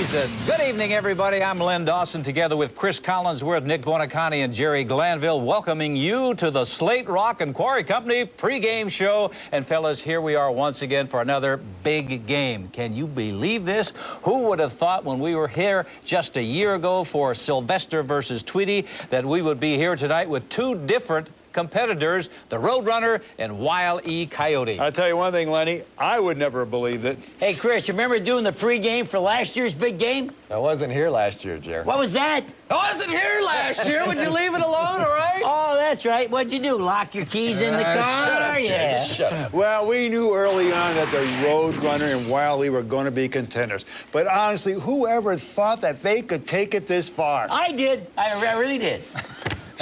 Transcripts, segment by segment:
season. Good evening, everybody. I'm Len Dawson, together with Chris Collinsworth, Nick Bonacani, and Jerry Glanville, welcoming you to the Slate Rock and Quarry Company pregame show. And fellas, here we are once again for another big game. Can you believe this? Who would have thought when we were here just a year ago for Sylvester versus Tweety that we would be here tonight with two different competitors, the Roadrunner and Wile E. Coyote. I'll tell you one thing, Lenny, I would never have believed it. Hey, Chris, you remember doing the pregame for last year's big game? I wasn't here last year, Jerry. What was that? I wasn't here last year. Would you leave it alone, all right? Oh, that's right. What'd you do? Lock your keys in the car? Shut up, Jerry. Just shut up. Well, we knew early on that the Roadrunner and Wile E. were going to be contenders. But honestly, whoever thought that they could take it this far? I did. I really did.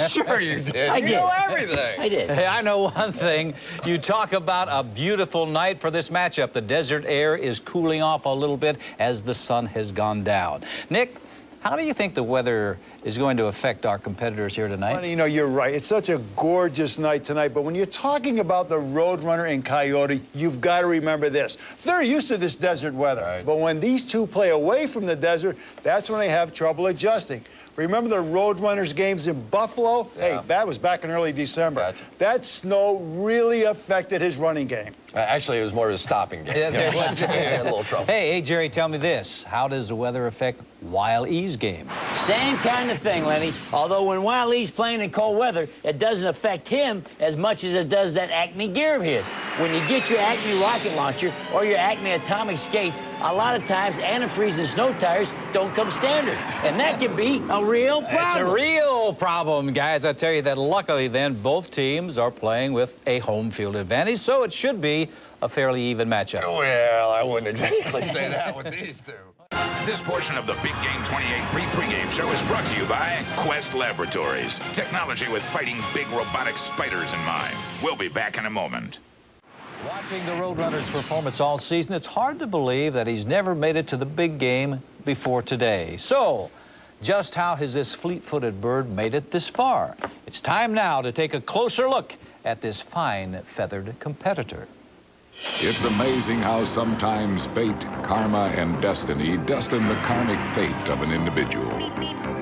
Sure you did. I did. You know everything. I did. Hey, I know one thing. You talk about a beautiful night for this matchup. The desert air is cooling off a little bit as the sun has gone down. Nick, how do you think the weather is going to affect our competitors here tonight? Well, you know, you're right. It's such a gorgeous night tonight. But when you're talking about the Roadrunner and Coyote, you've got to remember this. They're used to this desert weather. Right. But when these two play away from the desert, that's when they have trouble adjusting. Remember the Roadrunners games in Buffalo? Yeah. Hey, that was back in early December. Gotcha. That snow really affected his running game. Actually, it was more of a stopping game. Yeah, there was. He had a little trouble. Hey, Jerry, tell me this. How does the weather affect Wile E.'s game? Same kind of thing, Lenny. Although when Wile E's playing in cold weather, it doesn't affect him as much as it does that Acme gear of his. When you get your Acme rocket launcher or your Acme atomic skates, a lot of times antifreeze and snow tires don't come standard. And that can be a real problem. It's a real problem, guys. I tell you that luckily then both teams are playing with a home field advantage, so it should be a fairly even matchup. Well, I wouldn't exactly say that with these two. This portion of the Big Game 28 pregame show is brought to you by Quest Laboratories. Technology with fighting big robotic spiders in mind. We'll be back in a moment. Watching the Roadrunner's performance all season, it's hard to believe that he's never made it to the big game before today. So, just how has this fleet-footed bird made it this far? It's time now to take a closer look at this fine feathered competitor. It's amazing how sometimes fate, karma, and destiny destine the karmic fate of an individual.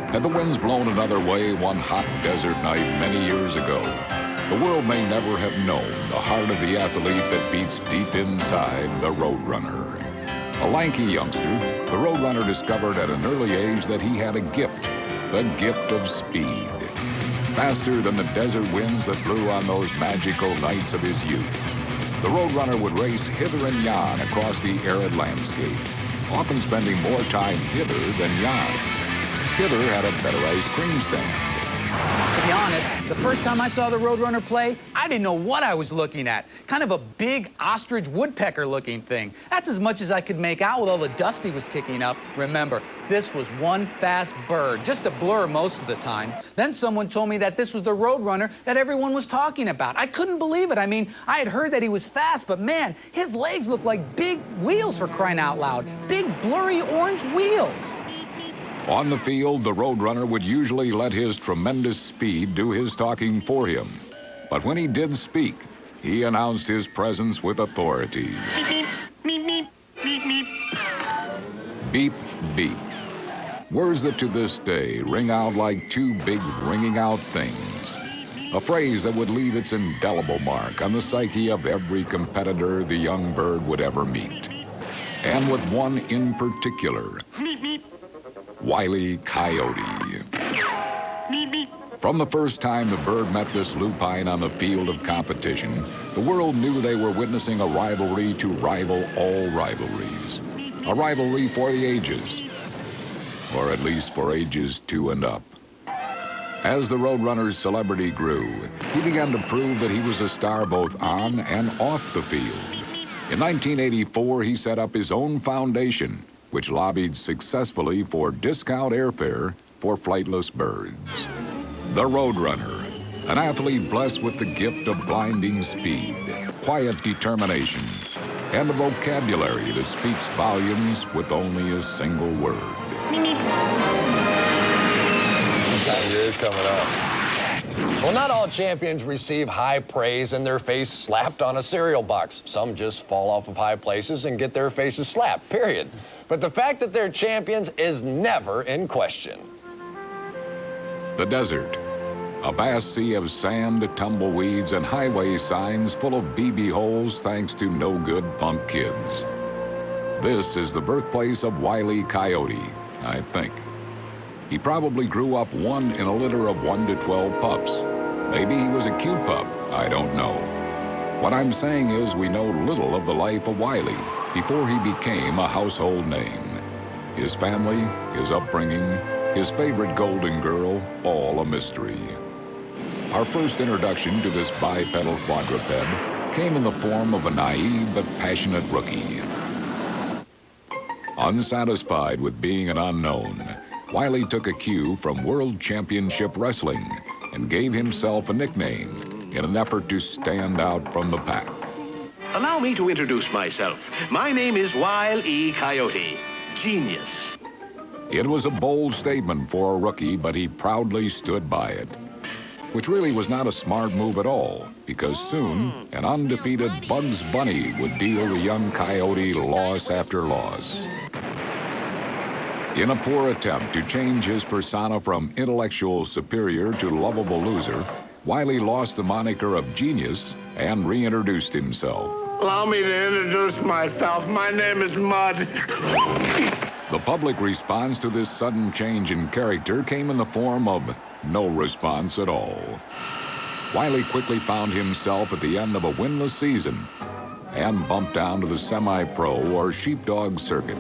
Had the winds blown another way one hot desert night many years ago, the world may never have known the heart of the athlete that beats deep inside the Roadrunner. A lanky youngster, the Roadrunner discovered at an early age that he had a gift, the gift of speed. Faster than the desert winds that blew on those magical nights of his youth, the Roadrunner would race hither and yon across the arid landscape, often spending more time hither than yon. Hither had a better ice cream stand. To be honest, the first time I saw the Roadrunner play, I didn't know what I was looking at. Kind of a big ostrich woodpecker looking thing. That's as much as I could make out with all the dust he was kicking up. Remember, this was one fast bird, just a blur most of the time. Then someone told me that this was the Roadrunner that everyone was talking about. I couldn't believe it. I mean, I had heard that he was fast, but man, his legs looked like big wheels, for crying out loud. Big blurry orange wheels. On the field, the Roadrunner would usually let his tremendous speed do his talking for him. But when he did speak, he announced his presence with authority. Beep, beep. Words that to this day ring out like two big ringing out things. A phrase that would leave its indelible mark on the psyche of every competitor the young bird would ever meet. And with one in particular, Wile E. Coyote. From the first time the bird met this lupine on the field of competition, the world knew they were witnessing a rivalry to rival all rivalries. A rivalry for the ages, or at least for ages 2 and up. As the Roadrunner's celebrity grew, he began to prove that he was a star both on and off the field. In 1984, he set up his own foundation, which lobbied successfully for discount airfare for flightless birds. The Roadrunner, an athlete blessed with the gift of blinding speed, quiet determination, and a vocabulary that speaks volumes with only a single word. What time of year is coming up? Well, not all champions receive high praise and their face slapped on a cereal box. Some just fall off of high places and get their faces slapped, period. But the fact that they're champions is never in question. The desert. A vast sea of sand, tumbleweeds, and highway signs full of BB holes thanks to no-good punk kids. This is the birthplace of Wile Coyote, I think. He probably grew up one in a litter of 1 to 12 pups. Maybe he was a cute pup, I don't know. What I'm saying is we know little of the life of Wile before he became a household name. His family, his upbringing, his favorite golden girl, all a mystery. Our first introduction to this bipedal quadruped came in the form of a naive but passionate rookie. Unsatisfied with being an unknown, Wile took a cue from World Championship Wrestling and gave himself a nickname in an effort to stand out from the pack. Allow me to introduce myself. My name is Wile Coyote, genius. It was a bold statement for a rookie, but he proudly stood by it. Which really was not a smart move at all, because soon an undefeated Bugs Bunny would deal the young Coyote loss after loss. In a poor attempt to change his persona from intellectual superior to lovable loser, Wile lost the moniker of genius and reintroduced himself. Allow me to introduce myself. My name is Mud. The public response to this sudden change in character came in the form of no response at all. Wile quickly found himself at the end of a winless season and bumped down to the semi-pro or sheepdog circuit.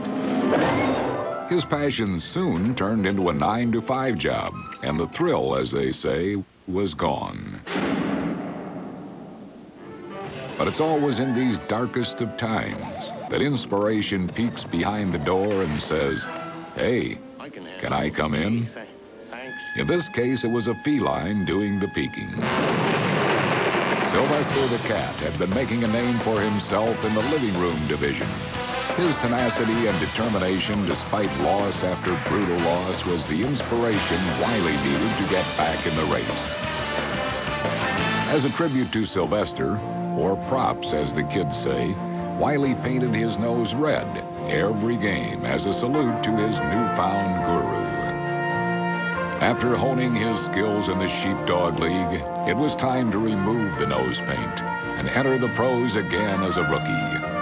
His passion soon turned into a 9-to-5 job, and the thrill, as they say, was gone. But it's always in these darkest of times that inspiration peeks behind the door and says, "Hey, can I come in?" In this case, it was a feline doing the peeking. Sylvester the cat had been making a name for himself in the living room division. His tenacity and determination, despite loss after brutal loss, was the inspiration Wile needed to get back in the race. As a tribute to Sylvester, or props as the kids say, Wile painted his nose red every game as a salute to his newfound guru. After honing his skills in the Sheepdog League, it was time to remove the nose paint and enter the pros again as a rookie.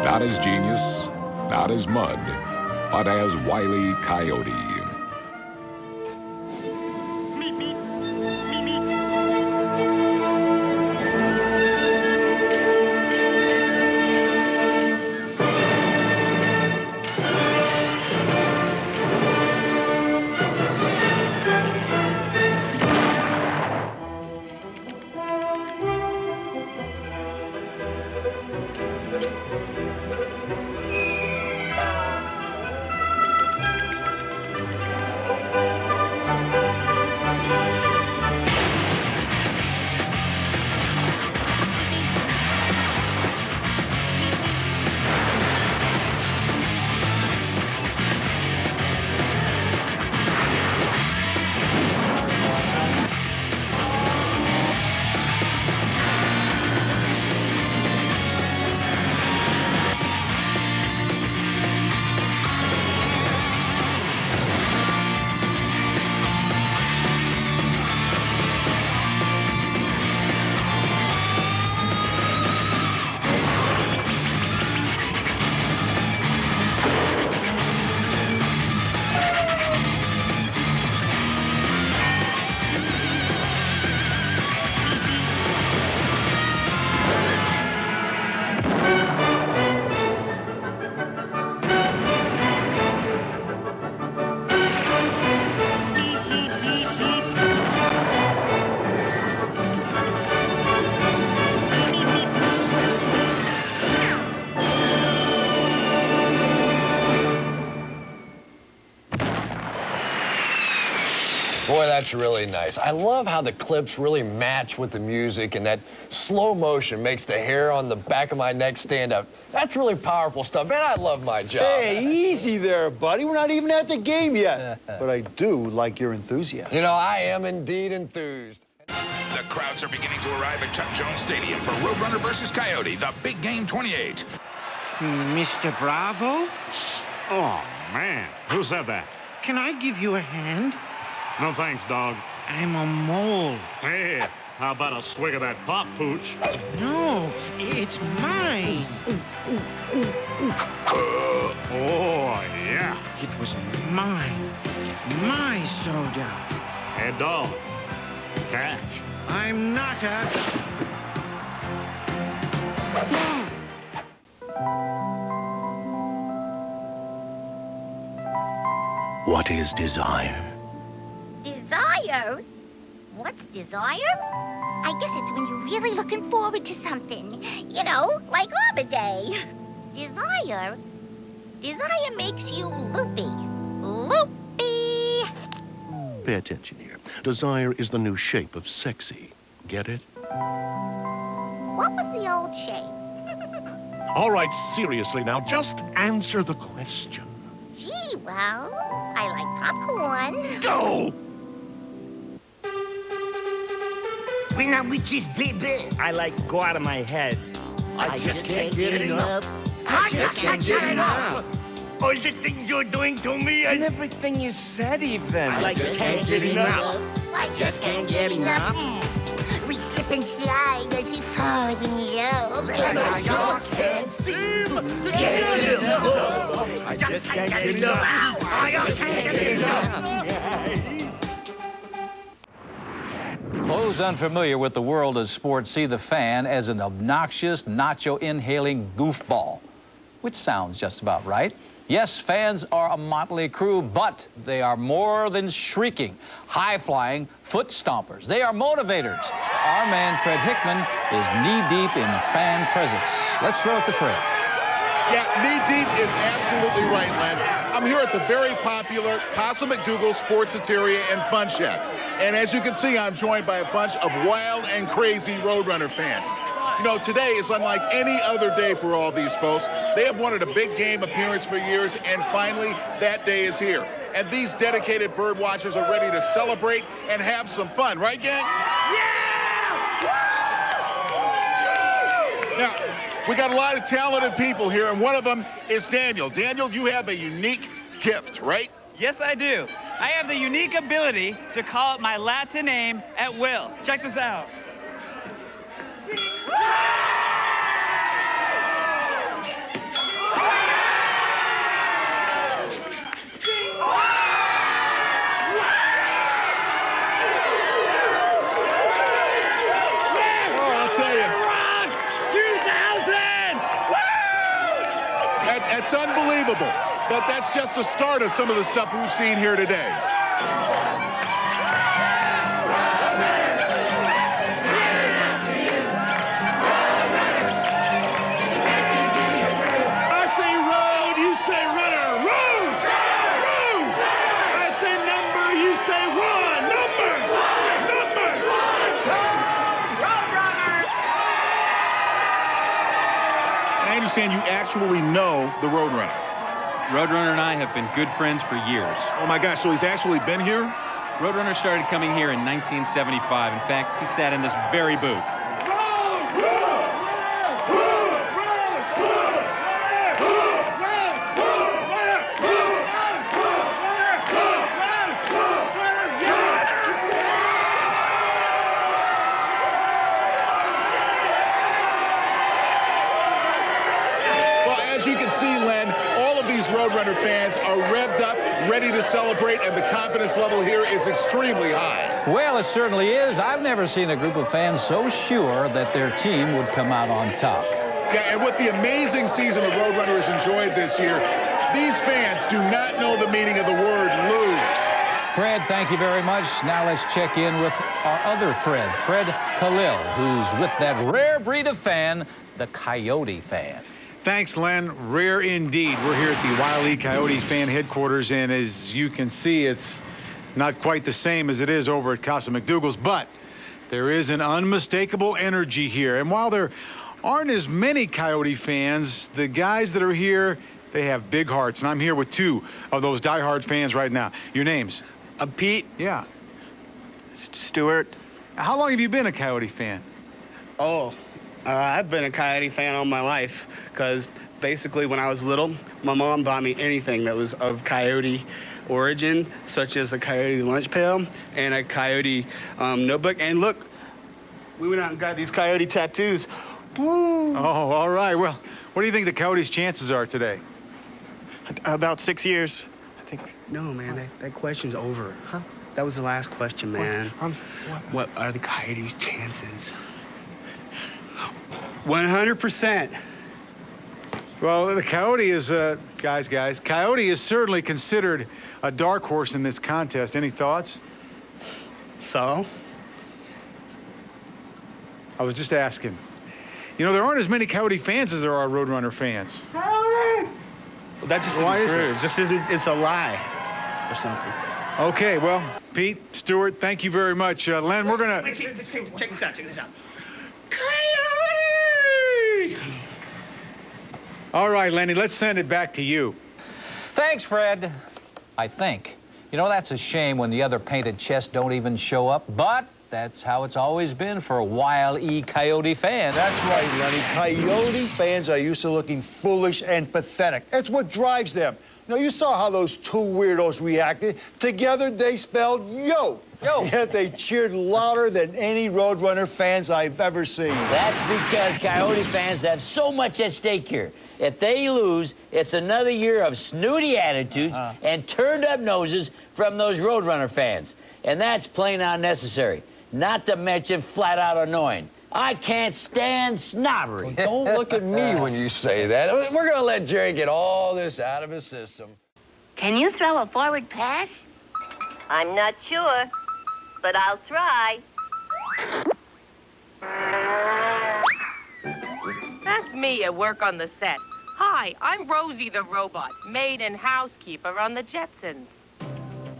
Not as genius, not as Mud, but as Wile Coyote. Boy, that's really nice. I love how the clips really match with the music, and that slow motion makes the hair on the back of my neck stand up. That's really powerful stuff. Man, I love my job. Hey, easy there, buddy. We're not even at the game yet. But I do like your enthusiasm. You know, I am indeed enthused. The crowds are beginning to arrive at Chuck Jones Stadium for Roadrunner versus Coyote, the big game 28. Mr. Bravo? Oh, man. Who said that? Can I give you a hand? No thanks, dog. I'm a mole. Hey, how about a swig of that pop, Pooch? No, it's mine. Oh, yeah. It was mine. My soda. Hey, dog. Cash. I'm not a... What is desire? Desire? What's desire? I guess it's when you're really looking forward to something. You know, like Arbor Day. Desire? Desire makes you loopy. Loopy! Pay attention here. Desire is the new shape of sexy. Get it? What was the old shape? All right, seriously now, just answer the question. Gee, well, I like popcorn. Go! We're not witches, baby. I like go out of my head. I just can't get enough. I just can't get enough. All the things you're doing to me And everything you said, even. I just can't get enough. I just can't get enough. We slip and slide as we fall in love. And I just can't seem to get enough. I just can't get enough. I just can't get enough. Those unfamiliar with the world of sports see the fan as an obnoxious, nacho-inhaling goofball, which sounds just about right. Yes, fans are a motley crew, but they are more than shrieking, high-flying foot stompers. They are motivators. Our man, Fred Hickman, is knee-deep in fan presence. Let's throw it to Fred. Yeah, knee-deep is absolutely right, Len. I'm here at the very popular Casa McDougal Sportsateria and Fun Shack. And as you can see, I'm joined by a bunch of wild and crazy Roadrunner fans. You know, today is unlike any other day for all these folks. They have wanted a big game appearance for years, and finally, that day is here. And these dedicated bird watchers are ready to celebrate and have some fun, right, gang? Yeah! Now, we got a lot of talented people here, and one of them is Daniel. Daniel, you have a unique gift, right? Yes, I do. I have the unique ability to call out my Latin name at will. Check this out. That's unbelievable, but that's just the start of some of the stuff we've seen here today. I say road, you say runner. Road! Road! I say number, you say one. Number! Number! Roadrunner! I understand you actually know the Roadrunner. Roadrunner and I have been good friends for years. Oh my gosh, so he's actually been here? Roadrunner started coming here in 1975. In fact, he sat in this very booth. As you can see, Len, all of these Roadrunner fans are revved up, ready to celebrate, and the confidence level here is extremely high. Well, it certainly is. I've never seen a group of fans so sure that their team would come out on top. Yeah, and with the amazing season the Roadrunner has enjoyed this year, these fans do not know the meaning of the word lose. Fred, thank you very much. Now let's check in with our other Fred, Fred Khalil, who's with that rare breed of fan, the Coyote fan. Thanks, Len. Rare indeed. We're here at the Wile Coyote fan headquarters, and as you can see, it's not quite the same as it is over at Casa McDougal's, but there is an unmistakable energy here. And while there aren't as many Coyote fans, the guys that are here, they have big hearts, and I'm here with two of those diehard fans right now. Your names? Pete. Yeah. Stuart. How long have you been a Coyote fan? Oh, I've been a Coyote fan all my life because basically when I was little, my mom bought me anything that was of Coyote origin, such as a Coyote lunch pail and a Coyote notebook. And look, we went out and got these Coyote tattoos. Woo! Oh, all right. Well, what do you think the Coyotes' chances are today? About 6 years. I think, no, man, that question's over. Huh? That was the last question, man. What are the Coyotes' chances? 100%. Well, the Coyote is, guys, Coyote is certainly considered a dark horse in this contest. Any thoughts? So? I was just asking. You know, there aren't as many Coyote fans as there are Roadrunner fans. Well, that just Why isn't is true. it? It just isn't, it's a lie or something. Okay, well, Pete, Stuart, thank you very much. Len, we're gonna... Wait, check this out, check this out. Coyote! All right, Lenny, let's send it back to you. Thanks, Fred. I think. You know, that's a shame when the other painted chests don't even show up, but that's how it's always been for Wile E. Coyote fans. That's right, Lenny. Coyote fans are used to looking foolish and pathetic. That's what drives them. You know, you saw how those two weirdos reacted. Together, they spelled yo. Yo. Yet they cheered louder than any Roadrunner fans I've ever seen. That's because Coyote fans have so much at stake here. If they lose, it's another year of snooty attitudes and turned-up noses from those Roadrunner fans. And that's plain unnecessary, not to mention flat-out annoying. I can't stand snobbery. Well, don't look at me when you say that. We're going to let Jerry get all this out of his system. Can you throw a forward pass? I'm not sure, but I'll try. That's me at work on the set. Hi, I'm Rosie the robot, maid and housekeeper on the Jetsons.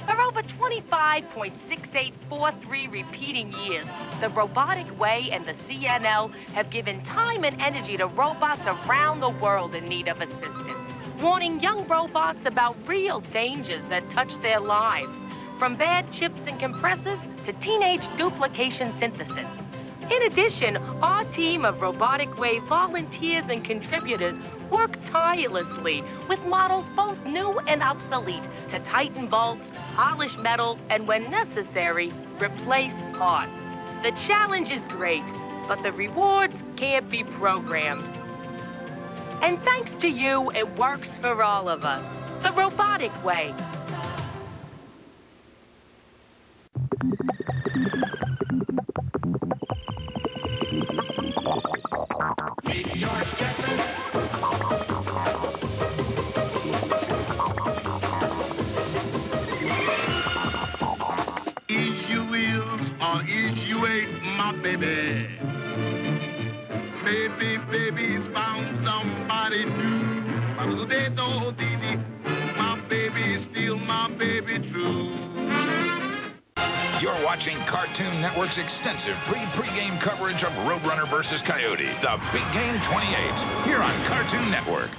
For over 25.6843 repeating years, the Robotic Way and the CNL have given time and energy to robots around the world in need of assistance, warning young robots about real dangers that touch their lives, from bad chips and compressors to teenage duplication synthesis. In addition, our team of Robotic Way volunteers and contributors work tirelessly with models both new and obsolete to tighten bolts, polish metal, and when necessary, replace parts. The challenge is great, but the rewards can't be programmed. And thanks to you, it works for all of us. The Robotic Way. Is you will or is you ain't my baby? Maybe baby's found somebody new. My baby is still my baby true. You're watching Cartoon Network's extensive pre-game coverage of Roadrunner vs. Coyote, the Big Game 28, here on Cartoon Network.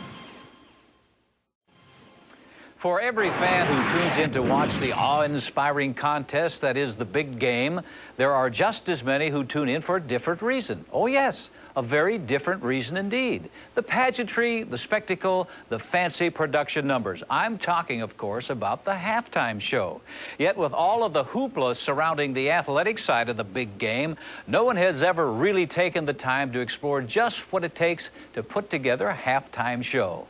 For every fan who tunes in to watch the awe-inspiring contest that is the big game, there are just as many who tune in for a different reason. Oh, yes, a very different reason indeed. The pageantry, the spectacle, the fancy production numbers. I'm talking, of course, about the halftime show. Yet with all of the hoopla surrounding the athletic side of the big game, no one has ever really taken the time to explore just what it takes to put together a halftime show.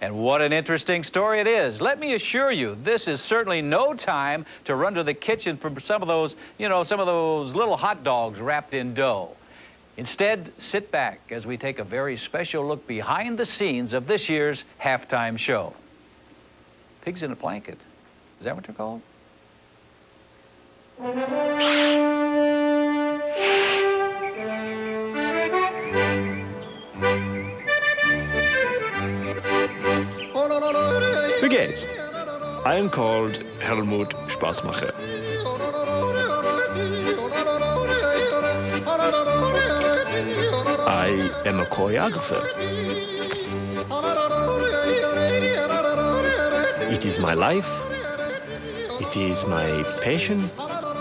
And what an interesting story it is. Let me assure you, this is certainly no time to run to the kitchen for some of those, some of those little hot dogs wrapped in dough. Instead, sit back as we take a very special look behind the scenes of this year's halftime show. Pigs in a blanket. Is that what they're called? Wie geht's? I am called Helmut Spaßmacher. I am a choreographer. It is my life, it is my passion,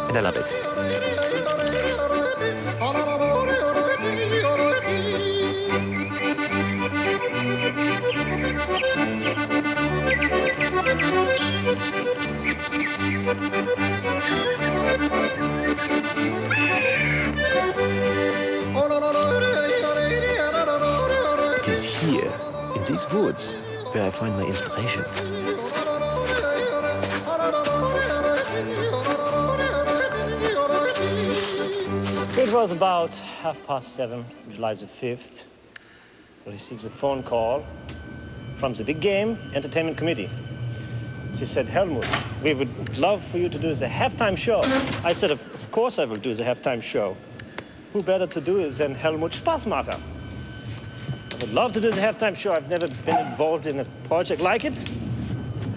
and I love it. where I find my inspiration. It was about 7:30, July the 5th. I received a phone call from the Big Game Entertainment Committee. She said, Helmut, we would love for you to do the halftime show. I said, of course I will do the halftime show. Who better to do it than Helmut Spaßmacher? I would love to do the halftime show. I've never been involved in a project like it.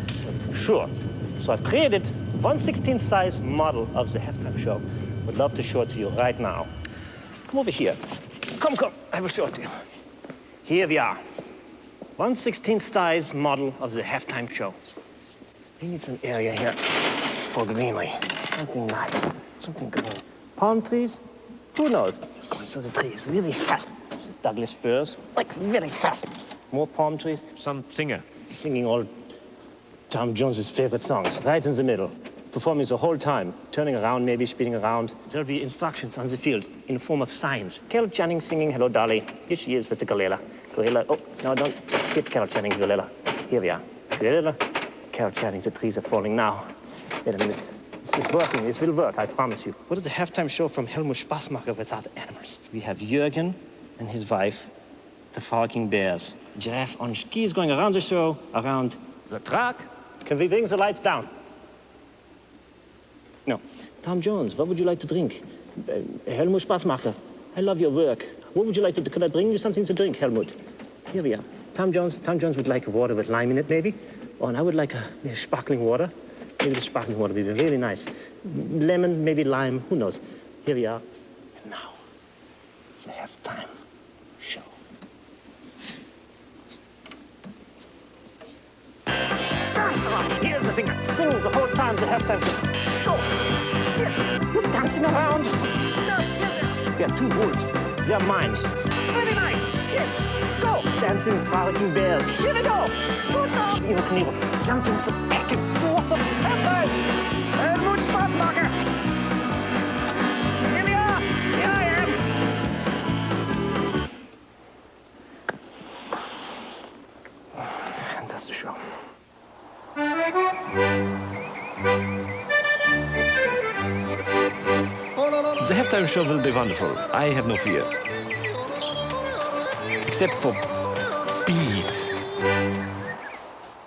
I said, sure. So I've created a 1/16 size model of the halftime show. Would love to show it to you right now. Come over here. Come, I will show it to you. Here we are. 1/16 size model of the halftime show. We need some area here for greenery. Something nice, something green. Palm trees? Who knows? Going through the trees really fast. Douglas firs, like very fast. More palm trees. Some singer. Singing all Tom Jones's favorite songs, right in the middle. Performing the whole time, turning around, maybe spinning around. There'll be instructions on the field in the form of signs. Carol Channing singing Hello Dolly. Here she is with the gorilla. Gorilla, oh, no, don't hit Carol Channing, gorilla. Here we are. Gorilla, Carol Channing, the trees are falling now. Wait a minute. This is working, this will work, I promise you. What is the halftime show from Helmut Spaßmacher without animals? We have Jürgen and his wife, the Falcon Bears. Giraffe on skis going around the show, around the track. Can we bring the lights down? No. Tom Jones, what would you like to drink? Helmut Spaßmacher, I love your work. What would you like to do? Could I bring you something to drink, Helmut? Here we are. Tom Jones would like water with lime in it, maybe. Oh, and I would like a sparkling water. Maybe the sparkling water would be really nice. Lemon, maybe lime, who knows? Here we are. And now, it's the halftime show. Here's the thing that sings the whole time, the halftime show. You're dancing around. We have two wolves. They're mimes. Very nice. Yes. Go. Dancing frolicking bears. Here we go. Evil Knievel. Jumping so back and forth. So halftime. Helmut Spaßmacher. Here we are. Here I am. And that's the show. The halftime show will be wonderful. I have no fear. Except for bees.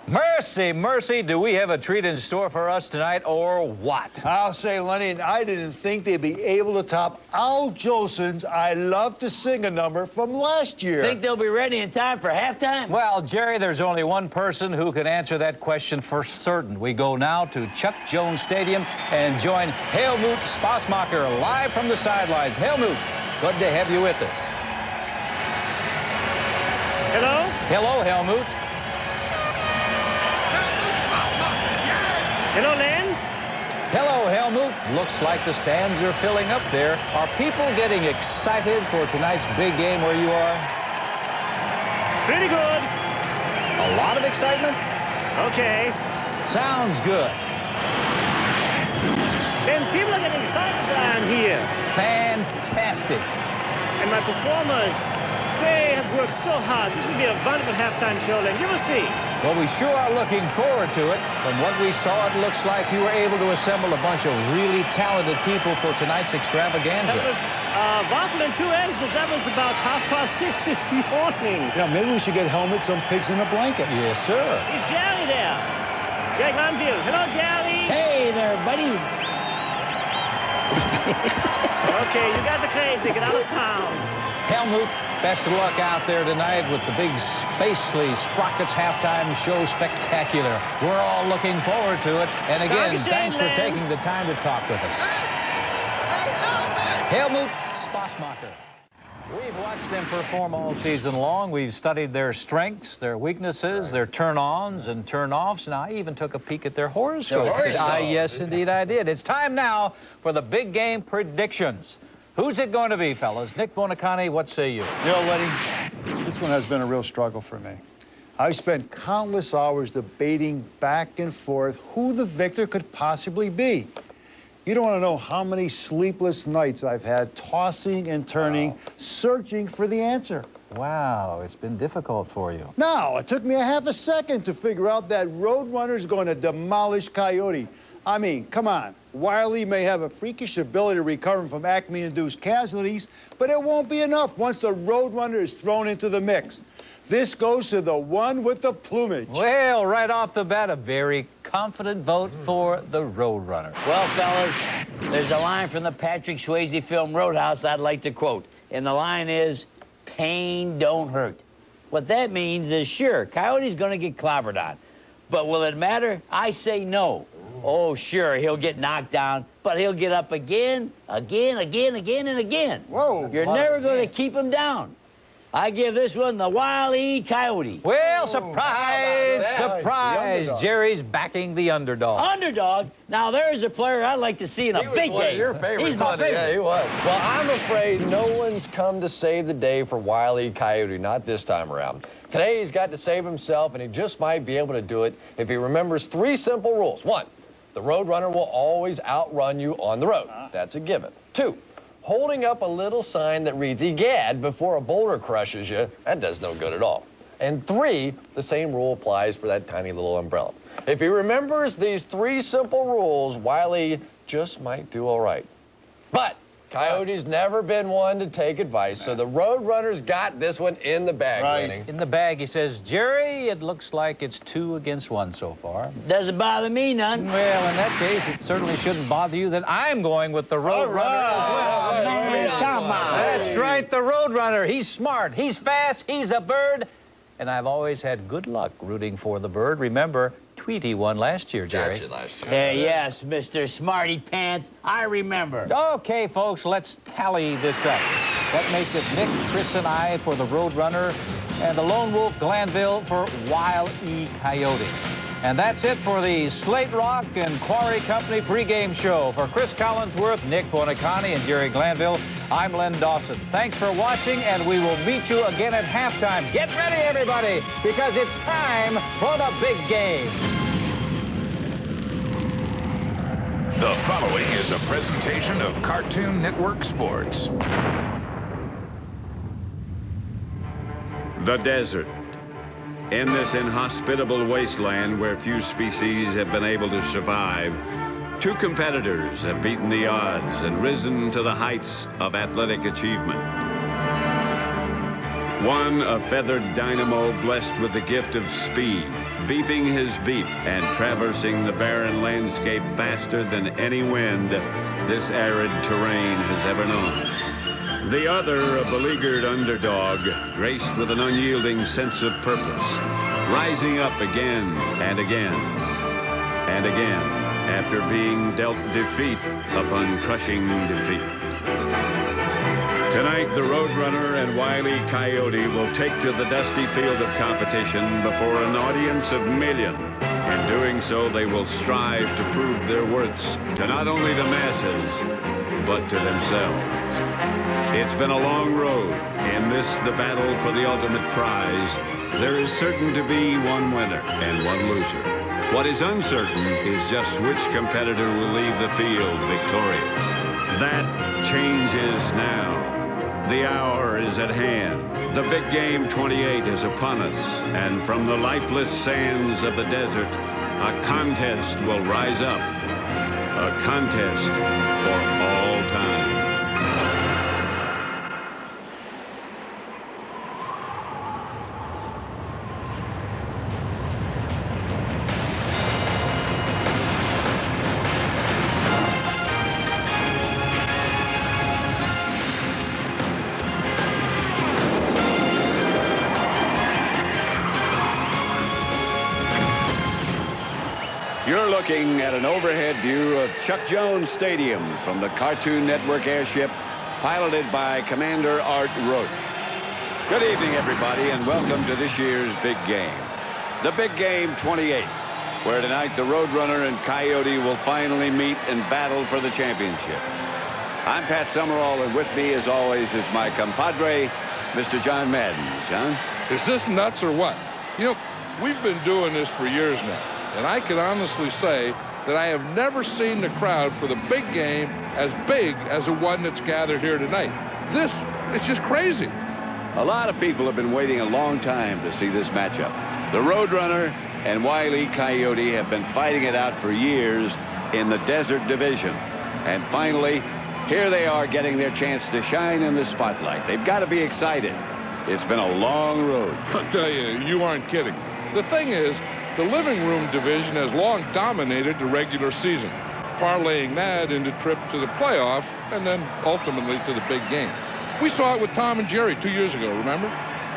Mercy, mercy, do we have a treat in store for us tonight, or what? I'll say, Lenny, and I didn't think they'd be able to top Al Jolson's I Love to Sing a number from last year. Think they'll be ready in time for halftime? Well, Jerry, there's only one person who can answer that question for certain. We go now to Chuck Jones Stadium and join Helmut Spaßmacher live from the sidelines. Helmut, good to have you with us. Hello? Hello, Helmut. Hello, Len? Hello, Helmut. Looks like the stands are filling up there. Are people getting excited for tonight's big game where you are? Pretty good. A lot of excitement? Okay. Sounds good. Then people are getting excited down here. Fantastic. And my performers, they have worked so hard. This will be a wonderful halftime show, Len. You will see. Well, we sure are looking forward to it. From what we saw, it looks like you were able to assemble a bunch of really talented people for tonight's extravaganza. That was waffle and 2 eggs, but that was about 6:30 this morning. Yeah, maybe we should get Helmut some pigs in a blanket. Yes, sir. Is Jerry there? Jerry Glanville. Hello, Jerry. Hey there, buddy. Okay, you got the crazy. Get out of town. Helmut, best of luck out there tonight with the big Spacely Sprockets halftime show spectacular. We're all looking forward to it. And again, thanks for taking the time to talk with us. Helmut Spaßmacher. We've watched them perform all season long. We've studied their strengths, their weaknesses, their turn-ons and turn-offs. And I even took a peek at their horoscopes. Yes, indeed, I did. It's time now for the big game predictions. Who's it going to be, fellas? Nick Bonacani, what say you? You know, Lenny, this one has been a real struggle for me. I've spent countless hours debating back and forth who the victor could possibly be. You don't want to know how many sleepless nights I've had tossing and turning, searching for the answer. Wow, it's been difficult for you. No, it took me a half a second to figure out that Roadrunner's going to demolish Coyote. I mean, come on. Wile may have a freakish ability to recover from Acme-induced casualties, but it won't be enough once the Roadrunner is thrown into the mix. This goes to the one with the plumage. Well, right off the bat, a very confident vote for the Roadrunner. Well, fellas, there's a line from the Patrick Swayze film Roadhouse I'd like to quote. And the line is, pain don't hurt. What that means is, sure, Coyote's gonna get clobbered on. But will it matter? I say no. Oh, sure, he'll get knocked down, but he'll get up again, and again. Whoa. You're never gonna keep him down. I give this one the Wile E. Coyote. Well, surprise, surprise. Jerry's backing the underdog. Underdog? Now, there's a player I'd like to see in a big game. He was one of your favorites, He's my wasn't he? favorite. Yeah, he was. Well, I'm afraid no one's come to save the day for Wile E. Coyote, not this time around. Today, he's got to save himself, and he just might be able to do it if he remembers 3 simple rules. 1, the Roadrunner will always outrun you on the road. That's a given. 2, holding up a little sign that reads, "Egad," before a boulder crushes you, that does no good at all. And 3, the same rule applies for that tiny little umbrella. If he remembers these 3 simple rules, Wile just might do all right. But Coyote's never been one to take advice, so the Roadrunner's got this one in the bag, Lenny. In the bag, he says, Jerry, it looks like it's 2 against 1 so far. Doesn't bother me none. Well, in that case, it certainly shouldn't bother you that I'm going with the Roadrunner as well. Man, come on. That's right, the Roadrunner. He's smart, he's fast, he's a bird. And I've always had good luck rooting for the bird. Remember, Tweety won last year, Jerry. Gotcha last year. Yes, Mr. Smarty Pants, I remember. Okay, folks, let's tally this up. That makes it Nick, Chris, and I for the Roadrunner, and the Lone Wolf Glanville for Wile E. Coyote. And that's it for the Slate Rock and Quarry Company pregame show. For Chris Collinsworth, Nick Bonacani, and Jerry Glanville, I'm Len Dawson. Thanks for watching, and we will meet you again at halftime. Get ready, everybody, because it's time for the big game. The following is a presentation of Cartoon Network Sports. The desert. In this inhospitable wasteland where few species have been able to survive, 2 competitors have beaten the odds and risen to the heights of athletic achievement. One, a feathered dynamo blessed with the gift of speed, beeping his beep and traversing the barren landscape faster than any wind this arid terrain has ever known. The other, a beleaguered underdog, graced with an unyielding sense of purpose, rising up again and again and again after being dealt defeat upon crushing defeat. Tonight, the Roadrunner and Wile E. Coyote will take to the dusty field of competition before an audience of millions. In doing so, they will strive to prove their worths to not only the masses, but to themselves. It's been a long road. In this, the battle for the ultimate prize, there is certain to be one winner and one loser. What is uncertain is just which competitor will leave the field victorious. That changes now. The hour is at hand. The big game 28 is upon us, and from the lifeless sands of the desert, a contest will rise up. A contest for all time. You're looking at an overhead view of Chuck Jones Stadium from the Cartoon Network airship piloted by Commander Art Roach. Good evening, everybody, and welcome to this year's big game. The Big Game 28, where tonight the Roadrunner and Coyote will finally meet and battle for the championship. I'm Pat Summerall, and with me, as always, is my compadre, Mr. John Madden. John? Is this nuts or what? You know, we've been doing this for years now. And I can honestly say that I have never seen the crowd for the big game as big as the one that's gathered here tonight. It's just crazy. A lot of people have been waiting a long time to see this matchup. The Roadrunner and Wile Coyote have been fighting it out for years in the Desert Division. And finally, here they are getting their chance to shine in the spotlight. They've got to be excited. It's been a long road. I'll tell you, you aren't kidding. The thing is, the living room division has long dominated the regular season, parlaying that into trips to the playoffs and then ultimately to the big game. We saw it with Tom and Jerry 2 years ago, remember?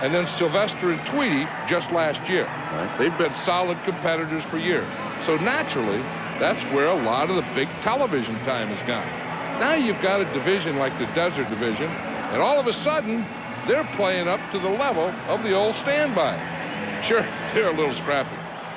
And then Sylvester and Tweety just last year. Right. They've been solid competitors for years. So naturally, that's where a lot of the big television time has gone. Now you've got a division like the Desert Division, and all of a sudden, they're playing up to the level of the old standby. Sure, they're a little scrappy.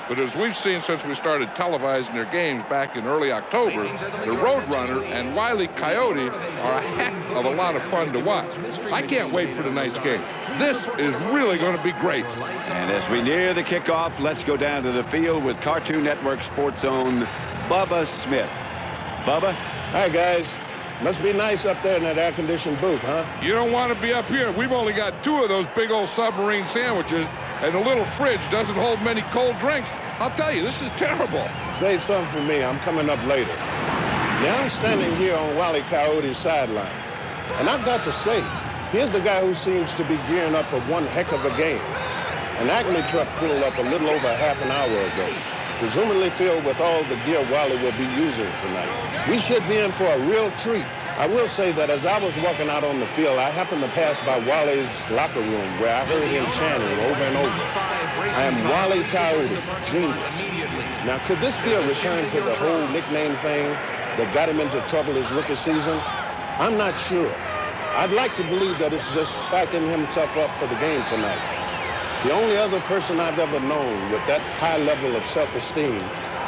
But as we've seen since we started televising their games back in early October, the Roadrunner and Wile Coyote are a heck of a lot of fun to watch. I can't wait for tonight's game. This is really going to be great. And as we near the kickoff, let's go down to the field with Cartoon Network Sports own Bubba Smith. Bubba? Hi, guys. Must be nice up there in that air-conditioned booth, huh? You don't want to be up here. We've only got 2 of those big old submarine sandwiches, and the little fridge doesn't hold many cold drinks. I'll tell you, this is terrible. Save some for me. I'm coming up later. Now I'm standing here on Wile Coyote's sideline, and I've got to say, here's a guy who seems to be gearing up for one heck of a game. An Acme truck pulled up a little over half an hour ago, presumably filled with all the gear Wile will be using tonight. We should be in for a real treat. I will say that as I was walking out on the field, I happened to pass by Wile's locker room where I heard him chanting over and over, "I am Wile Coyote, genius." Now, could this be a return to the whole nickname thing that got him into trouble his rookie season? I'm not sure. I'd like to believe that it's just psyching himself up for the game tonight. The only other person I've ever known with that high level of self-esteem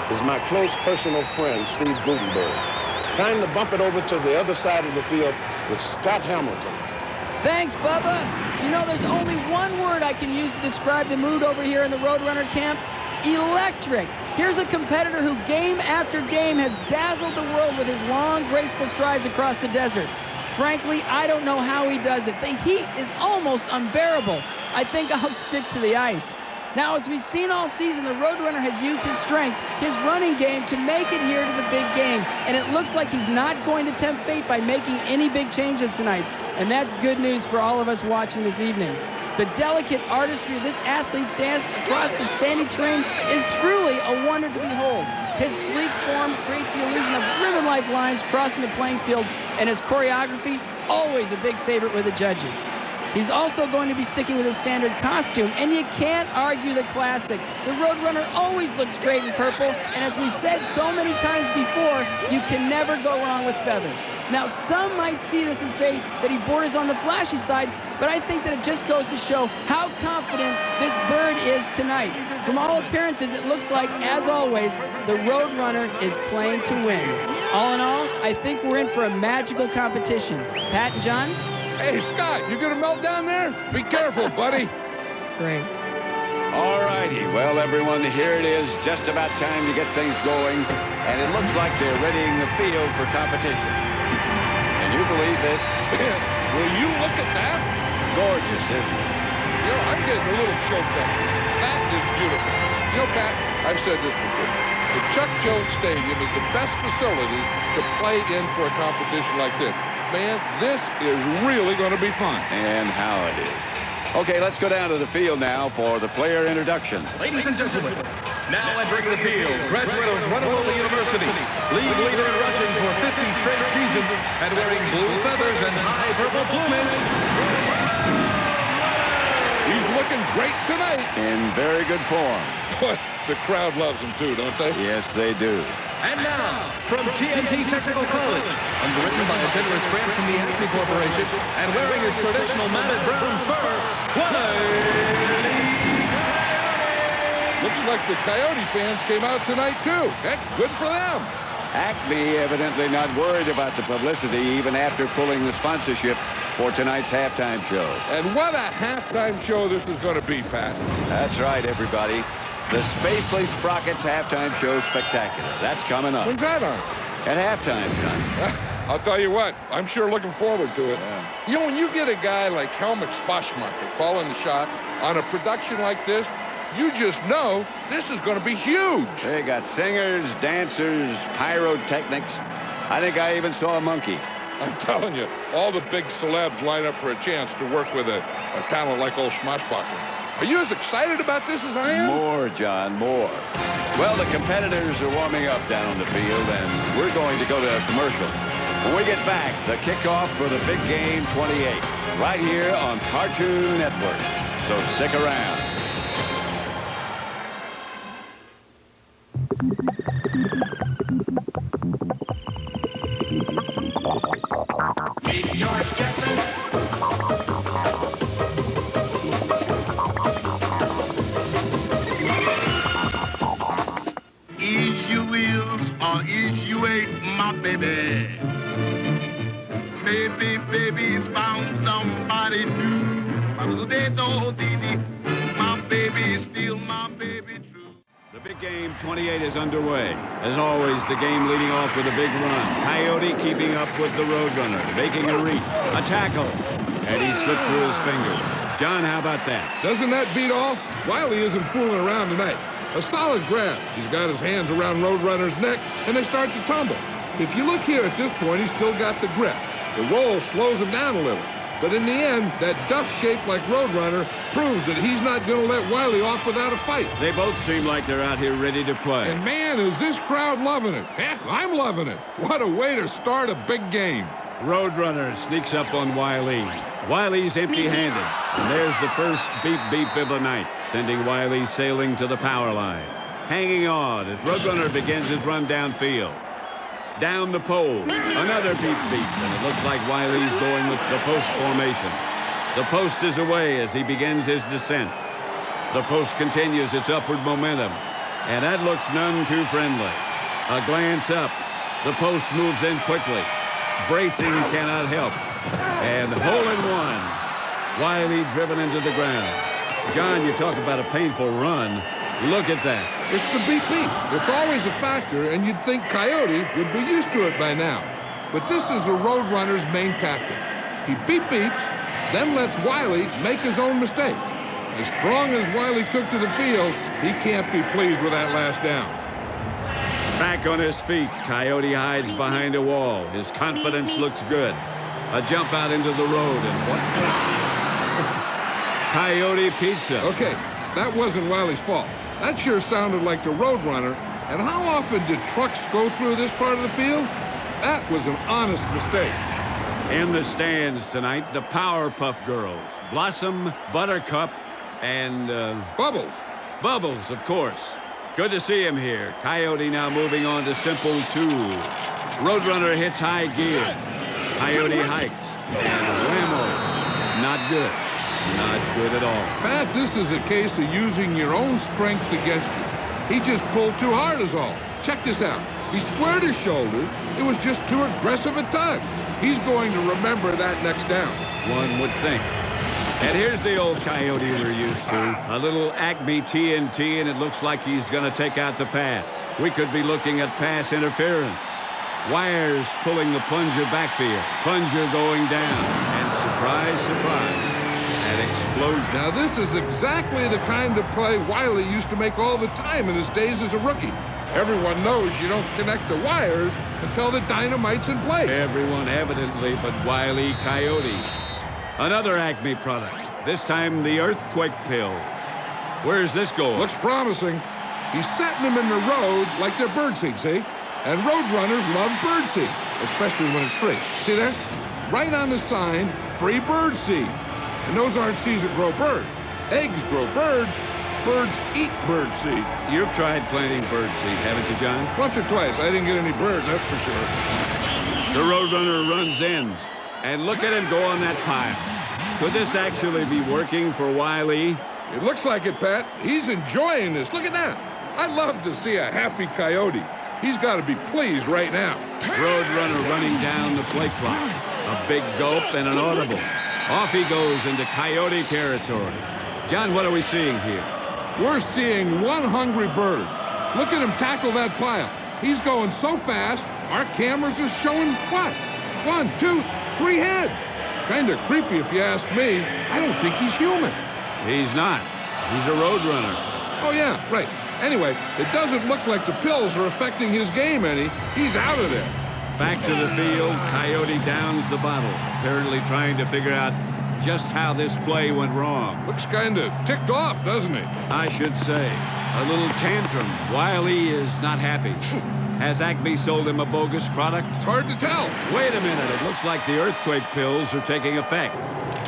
is my close personal friend, Steve Gutenberg. Time to bump it over to the other side of the field with Scott Hamilton. Thanks, Bubba. You know, there's only one word I can use to describe the mood over here in the Roadrunner camp. Electric. Here's a competitor who game after game has dazzled the world with his long, graceful strides across the desert. Frankly, I don't know how he does it. The heat is almost unbearable. I think I'll stick to the ice. Now, as we've seen all season, the Roadrunner has used his strength, his running game, to make it here to the big game. And it looks like he's not going to tempt fate by making any big changes tonight. And that's good news for all of us watching this evening. The delicate artistry of this athlete's dance across the sandy terrain is truly a wonder to behold. His sleek form creates the illusion of ribbon-like lines crossing the playing field, and his choreography, always a big favorite with the judges. He's also going to be sticking with his standard costume, and you can't argue the classic. The Roadrunner always looks great in purple, and as we've said so many times before, you can never go wrong with feathers. Now, some might see this and say that he borders on the flashy side, but I think that it just goes to show how confident this bird is tonight. From all appearances, it looks like, as always, the Roadrunner is playing to win. All in all, I think we're in for a magical competition. Pat and John? Hey, Scott, you gonna melt down there? Be careful, buddy. Great. All righty. Well, everyone, here it is. Just about time to get things going. And it looks like they're readying the field for competition. Can you believe this? Will you look at that? Gorgeous, isn't it? You know, I'm getting a little choked up. That is beautiful. You know, Pat, I've said this before. The Chuck Jones Stadium is the best facility to play in for a competition like this. Man, this is really going to be fun. And how it is. Okay, let's go down to the field now for the player introduction. Ladies and gentlemen, now entering the field, graduate of Honolulu University, league leader in rushing for 50 straight seasons, and wearing blue feathers and high purple plumage. He's looking great tonight. In very good form. But the crowd loves him too, don't they? Yes, they do. And now, from TNT Technical College, underwritten by a generous grant from the Acme Corporation, and wearing his traditional matted brown fur, Looks like the Coyote fans came out tonight, too. Heck, good for them. Acme evidently not worried about the publicity even after pulling the sponsorship for tonight's halftime show. And what a halftime show this is going to be, Pat. That's right, everybody. The Spacely Sprockets Halftime Show Spectacular. That's coming up. When's that on? At halftime, John. I'll tell you what, I'm sure looking forward to it. Yeah. You know, when you get a guy like Helmut Spaschmacher calling the shots on a production like this, you just know this is going to be huge. They got singers, dancers, pyrotechnics. I think I even saw a monkey. I'm telling you, all the big celebs line up for a chance to work with a talent like old Schmaschbacher. Are you as excited about this as I am? More, John, more. Well, the competitors are warming up down on the field, and we're going to go to a commercial. When we get back, the kickoff for the Big Game 28, right here on Cartoon Network. So stick around. George Jetson. Is you is or is you ain't my baby? Maybe baby's found somebody new. My baby is still my baby true. The Big Game 28 is underway. As always, the game leading off with a big run. Coyote keeping up with the Roadrunner, making a reach, a tackle, and he slipped through his fingers. John, how about that? Doesn't that beat all? Wiley isn't fooling around tonight. A solid grab. He's got his hands around Roadrunner's neck, and they start to tumble. If you look here at this point, he's still got the grip. The roll slows him down a little. But in the end, that dust-shaped like Roadrunner proves that he's not going to let Wiley off without a fight. They both seem like they're out here ready to play. And man, is this crowd loving it. Heck, I'm loving it. What a way to start a big game. Roadrunner sneaks up on Wiley. Wiley's empty-handed. And there's the first beep-beep of the night, sending Wiley sailing to the power line. Hanging on as Roadrunner begins his run downfield. Down the pole, another beep-beep, and it looks like Wiley's going with the post formation. The post is away as he begins his descent. The post continues its upward momentum, and that looks none too friendly. A glance up, the post moves in quickly. Bracing cannot help, and hole in one. Wiley driven into the ground. John, you talk about a painful run. Look at that. It's the beep-beep. It's always a factor, and you'd think Coyote would be used to it by now. But this is the Roadrunner's main tactic. He beep-beeps, then lets Wiley make his own mistake. As strong as Wiley took to the field, he can't be pleased with that last down. Back on his feet, Coyote hides behind a wall. His confidence looks good. A jump out into the road, and what's that? Coyote pizza. Okay, that wasn't Wiley's fault. That sure sounded like the Roadrunner. And how often did trucks go through this part of the field? That was an honest mistake. In the stands tonight, the Powerpuff Girls. Blossom, Buttercup, and... Bubbles. Bubbles, of course. Good to see him here. Coyote now moving on to Simple 2. Roadrunner hits high gear. Coyote hikes. And whammo. Not good. Not good at all. Pat, this is a case of using your own strength against you. He just pulled too hard is all. Check this out. He squared his shoulders. It was just too aggressive a tug. He's going to remember that next down. One would think. And here's the old Coyote we're used to. A little Acme TNT, and it looks like he's going to take out the pass. We could be looking at pass interference. Wires pulling the plunger backfield. Plunger going down. And surprise, surprise. Explosion. Now, this is exactly the kind of play Wiley used to make all the time in his days as a rookie. Everyone knows you don't connect the wires until the dynamite's in place. Everyone evidently but Wile E. Coyote. Another Acme product. This time the earthquake pills. Where's this going? Looks promising. He's setting them in the road like they're birdseed, see? And roadrunners love birdseed, especially when it's free. See there? Right on the sign, free birdseed. And those aren't seeds that grow birds. Eggs grow birds. Birds eat birdseed. You've tried planting birdseed, haven't you, John? Once or twice. I didn't get any birds, that's for sure. The Roadrunner runs in. And look at him go on that pile. Could this actually be working for Wile E? It looks like it, Pat. He's enjoying this. Look at that. I'd love to see a happy Coyote. He's got to be pleased right now. Roadrunner running down the play clock. A big gulp and an audible. Off he goes into Coyote territory. John, what are we seeing here? We're seeing one hungry bird. Look at him tackle that pile. He's going so fast, our cameras are showing what? 1, 2, 3 heads. Kind of creepy if you ask me. I don't think he's human. He's not. He's a road runner. Oh, yeah, right. Anyway, it doesn't look like the pills are affecting his game any. He's out of there. Back to the field, Coyote downs the bottle, apparently trying to figure out just how this play went wrong. Looks kind of ticked off, doesn't he? I should say. A little tantrum. Wile is not happy. Has Acme sold him a bogus product? It's hard to tell. Wait a minute. It looks like the earthquake pills are taking effect.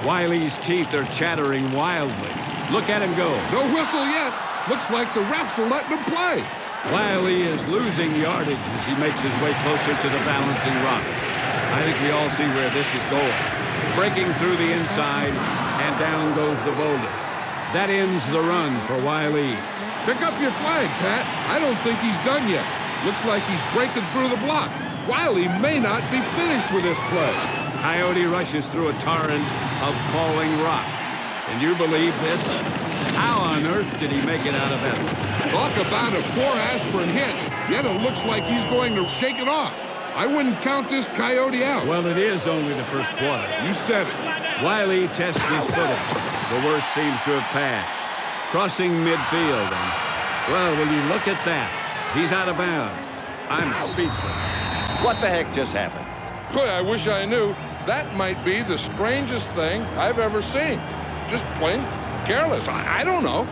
Wiley's teeth are chattering wildly. Look at him go. No whistle yet. Looks like the refs are letting him play. Wiley is losing yardage as he makes his way closer to the balancing rock. I think we all see where this is going. Breaking through the inside, and down goes the boulder. That ends the run for Wiley. Pick up your flag, Pat. I don't think he's done yet. Looks like he's breaking through the block. Wiley may not be finished with this play. Coyote rushes through a torrent of falling rocks. Can you believe this? How on earth did he make it out of that? Talk about a 4 aspirin hit, yet it looks like he's going to shake it off. I wouldn't count this Coyote out. Well, it is only the first quarter. You said it. Wiley tests his footing. The worst seems to have passed. Crossing midfield, and, well, will you look at that? He's out of bounds. I'm speechless. What the heck just happened? Boy, I wish I knew. That might be the strangest thing I've ever seen. Just plain careless. I don't know.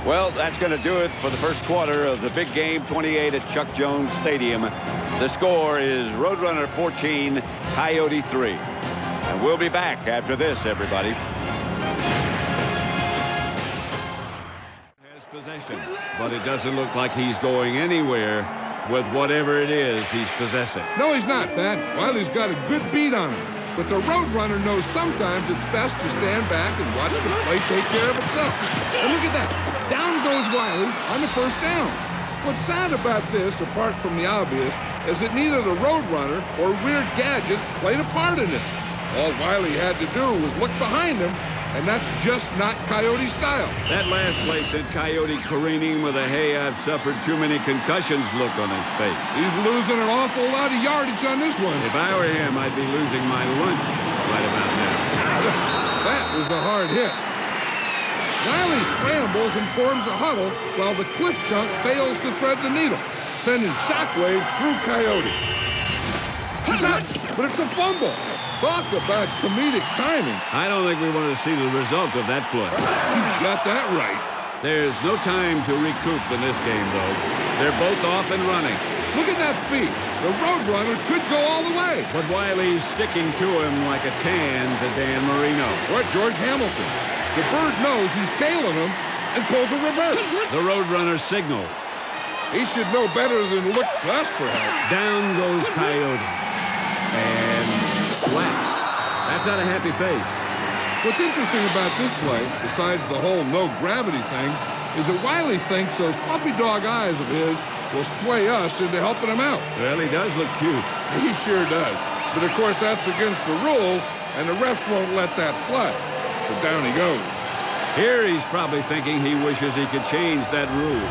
Well, that's going to do it for the first quarter of the big game 28 at Chuck Jones Stadium. The score is Roadrunner 14, Coyote 3. And we'll be back after this, everybody. Has possession, but it doesn't look like he's going anywhere with whatever it is he's possessing. No, he's not, Pat. Wiley's got a good beat on him. But the Roadrunner knows sometimes it's best to stand back and watch the play take care of itself. And look at that. Down goes Wiley on the first down. What's sad about this, apart from the obvious, is that neither the Roadrunner or weird gadgets played a part in it. All Wiley had to do was look behind him, and that's just not Coyote style. That last play sent Coyote careening with a "hey, I've suffered too many concussions" look on his face. He's losing an awful lot of yardage on this one. If I were him, I'd be losing my lunch right about now. That was a hard hit. Wiley scrambles and forms a huddle while the cliff chunk fails to thread the needle, sending shockwaves through Coyote. He's out, but it's a fumble. Talk about comedic timing. I don't think we want to see the result of that play. You got that right. There's no time to recoup in this game, though. They're both off and running. Look at that speed. The Roadrunner could go all the way. But Wiley's sticking to him like a tan to Dan Marino. Or George Hamilton. The bird knows he's tailing him and pulls a reverse. The Roadrunner signals. He should know better than look to us for help. Down goes Coyote. And flat. That's not a happy face. What's interesting about this play, besides the whole no gravity thing, is that Wiley thinks those puppy dog eyes of his will sway us into helping him out. Well, he does look cute. He sure does. But of course, that's against the rules, and the refs won't let that slide. So down he goes. Here he's probably thinking he wishes he could change that rule.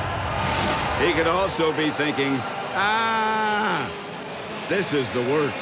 He could also be thinking, this is the worst.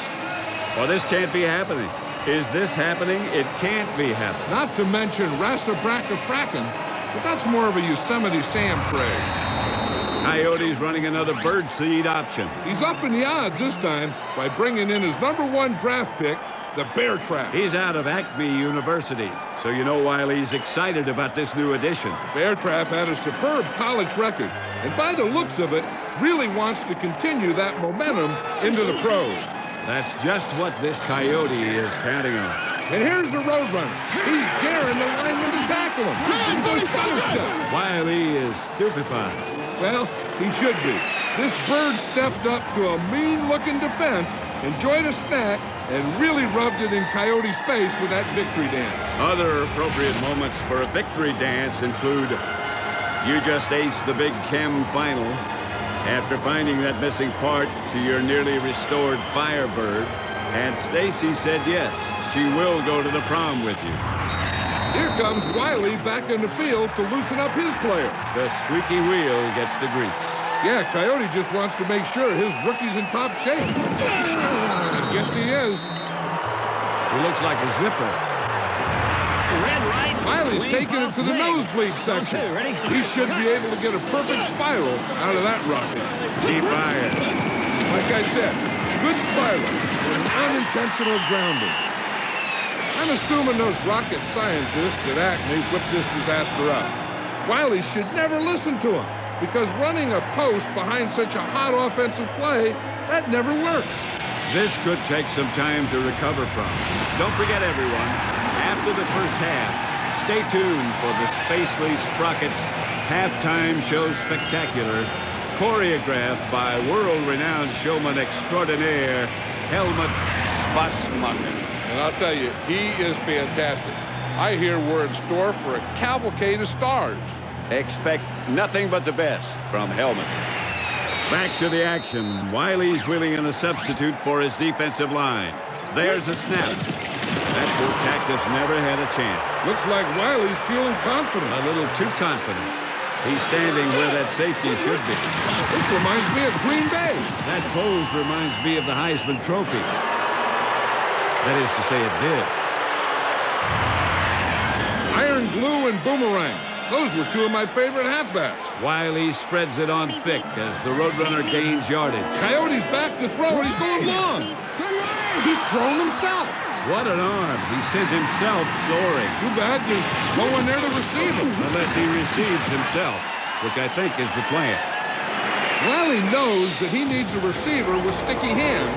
Well, this can't be happening. Is this happening? It can't be happening. Not to mention Rasa-Bracka-Frackin', but that's more of a Yosemite Sam phrase. Coyote's running another birdseed option. He's up in the odds this time by bringing in his #1 draft pick, the Bear Trap. He's out of Acme University, so you know Wiley's excited about this new addition. Bear Trap had a superb college record, and by the looks of it, really wants to continue that momentum into the pros. That's just what this Coyote is counting on. And here's the Roadrunner. He's daring the lineman to tackle him. He goes stutter step. Wiley is stupefied. Well, he should be. This bird stepped up to a mean-looking defense, enjoyed a snack, and really rubbed it in Coyote's face with that victory dance. Other appropriate moments for a victory dance include you just aced the Big Chem final after finding that missing part to your nearly restored Firebird, and Stacy said yes, she will go to the prom with you. Here comes Wiley back in the field to loosen up his player. The squeaky wheel gets the grease. Yeah, Coyote just wants to make sure his rookie's in top shape. I guess he is. He looks like a zipper. Wiley's taking it to the nosebleed section. He should be able to get a perfect spiral out of that rocket. He fires. Like I said, good spiral with an unintentional grounding. I'm assuming those rocket scientists at Acme whipped this disaster up. Wiley should never listen to him, because running a post behind such a hot offensive play, that never works. This could take some time to recover from. Don't forget, everyone, after the first half, stay tuned for the Spacely Sprockets halftime show spectacular, choreographed by world-renowned showman extraordinaire, Helmut Spassmacher. And I'll tell you, he is fantastic. I hear we're in store for a cavalcade of stars. Expect nothing but the best from Helmut. Back to the action. Wiley's wheeling in a substitute for his defensive line. There's a snap. That poor cactus never had a chance. Looks like Wiley's feeling confident. A little too confident. He's standing where that safety should be. This reminds me of Green Bay. That pose reminds me of the Heisman Trophy. That is to say, it did. Iron glue and boomerang. Those were two of my favorite halfbacks. Wiley spreads it on thick as the Roadrunner gains yardage. Coyote's back to throw, and he's going long. He's thrown himself. What an arm. He sent himself soaring. Too bad there's no one there to receive him. Unless he receives himself, which I think is the plan. Wiley knows that he needs a receiver with sticky hands,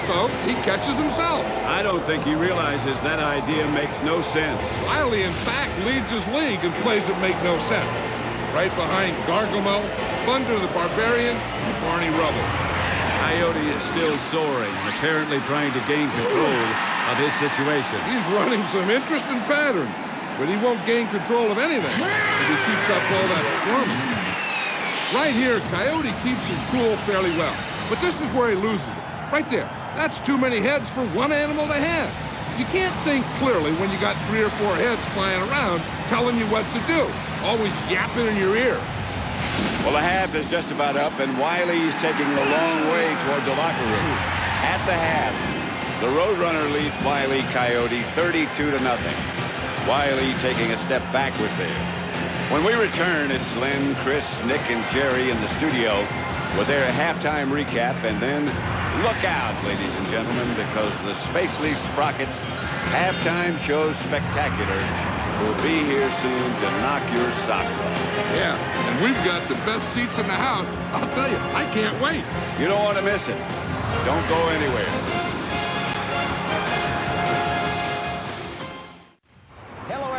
so he catches himself. I don't think he realizes that idea makes no sense. Wiley, in fact, leads his league in plays that make no sense. Right behind Gargamel, Thunder the Barbarian, and Barney Rubble. Coyote is still soaring, apparently trying to gain control of his situation. He's running some interesting patterns, but he won't gain control of anything if he keeps up all that squirming. Right here, Coyote keeps his cool fairly well, but this is where he loses it. Right there. That's too many heads for one animal to have. You can't think clearly when you got 3 or 4 heads flying around telling you what to do, always yapping in your ear. Well, the half is just about up, and Wiley's taking the long way toward the locker room. At the half, the Roadrunner leads Wile E. Coyote 32-0. Wiley taking a step backward there. When we return, it's Len, Chris, Nick, and Jerry in the studio with their halftime recap, and then look out, ladies and gentlemen, because the Spacely Sprockets halftime show spectacular will be here soon to knock your socks off. Yeah, and we've got the best seats in the house. I'll tell you, I can't wait. You don't want to miss it. Don't go anywhere.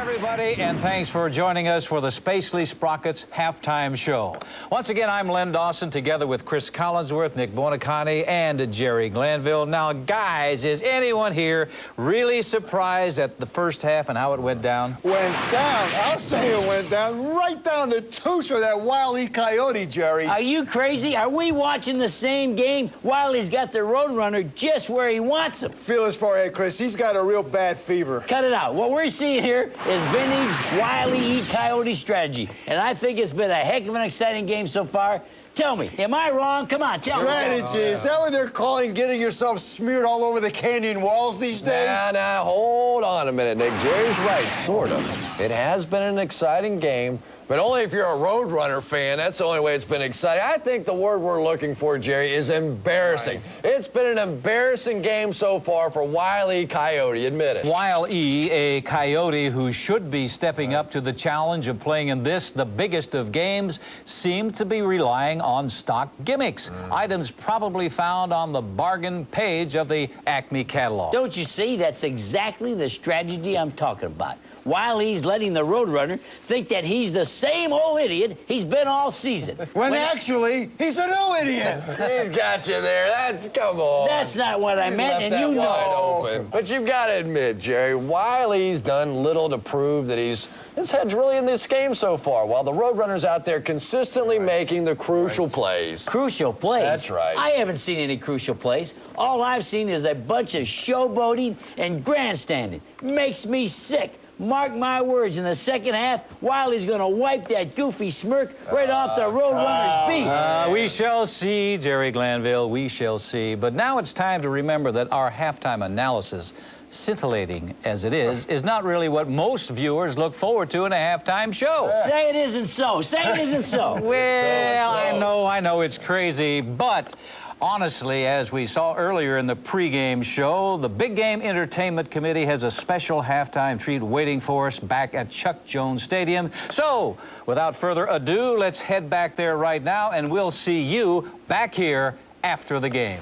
Everybody, and thanks for joining us for the Spacely Sprockets halftime show. Once again, I'm Len Dawson, together with Chris Collinsworth, Nick Buonacani, and Jerry Glanville. Now, guys, is anyone here really surprised at the first half and how it went down? Went down? I'll say it went down. Right down the tooth of that Wile E. Coyote, Jerry. Are you crazy? Are we watching the same game? Wiley's got the Roadrunner just where he wants him. Feel his forehead, Chris. He's got a real bad fever. Cut it out. What we're seeing here is vintage Wile E. Coyote strategy. And I think it's been a heck of an exciting game so far. Tell me, am I wrong? Come on, tell me. Strategy, is that what they're calling getting yourself smeared all over the canyon walls these days? Nah, hold on a minute, Nick. Jerry's right, sort of. It has been an exciting game, but only if you're a Roadrunner fan. That's the only way it's been exciting. I think the word we're looking for, Jerry, is embarrassing. Right. It's been an embarrassing game so far for Wile E. Coyote, admit it. Wile E., a Coyote who should be stepping up to the challenge of playing in this, the biggest of games, seemed to be relying on stock gimmicks, items probably found on the bargain page of the Acme catalog. Don't you see? That's exactly the strategy I'm talking about. Wiley's letting the Roadrunner think that he's the same old idiot he's been all season. When actually, he's a new idiot. He's got you there. Come on. That's not what I meant, and you know. Open. But you've got to admit, Jerry, Wiley's done little to prove that his head's really in this game so far, while the Roadrunner's out there consistently making the crucial plays. Crucial plays? That's right. I haven't seen any crucial plays. All I've seen is a bunch of showboating and grandstanding. Makes me sick. Mark my words, in the second half, Wiley's going to wipe that goofy smirk right off the Roadrunner's beat. We shall see, Jerry Glanville, we shall see. But now it's time to remember that our halftime analysis, scintillating as it is not really what most viewers look forward to in a halftime show. Say it isn't so. Say it isn't so. Well, I know it's crazy, but honestly, as we saw earlier in the pregame show, the Big Game Entertainment Committee has a special halftime treat waiting for us back at Chuck Jones Stadium. So, without further ado, let's head back there right now, and we'll see you back here after the game.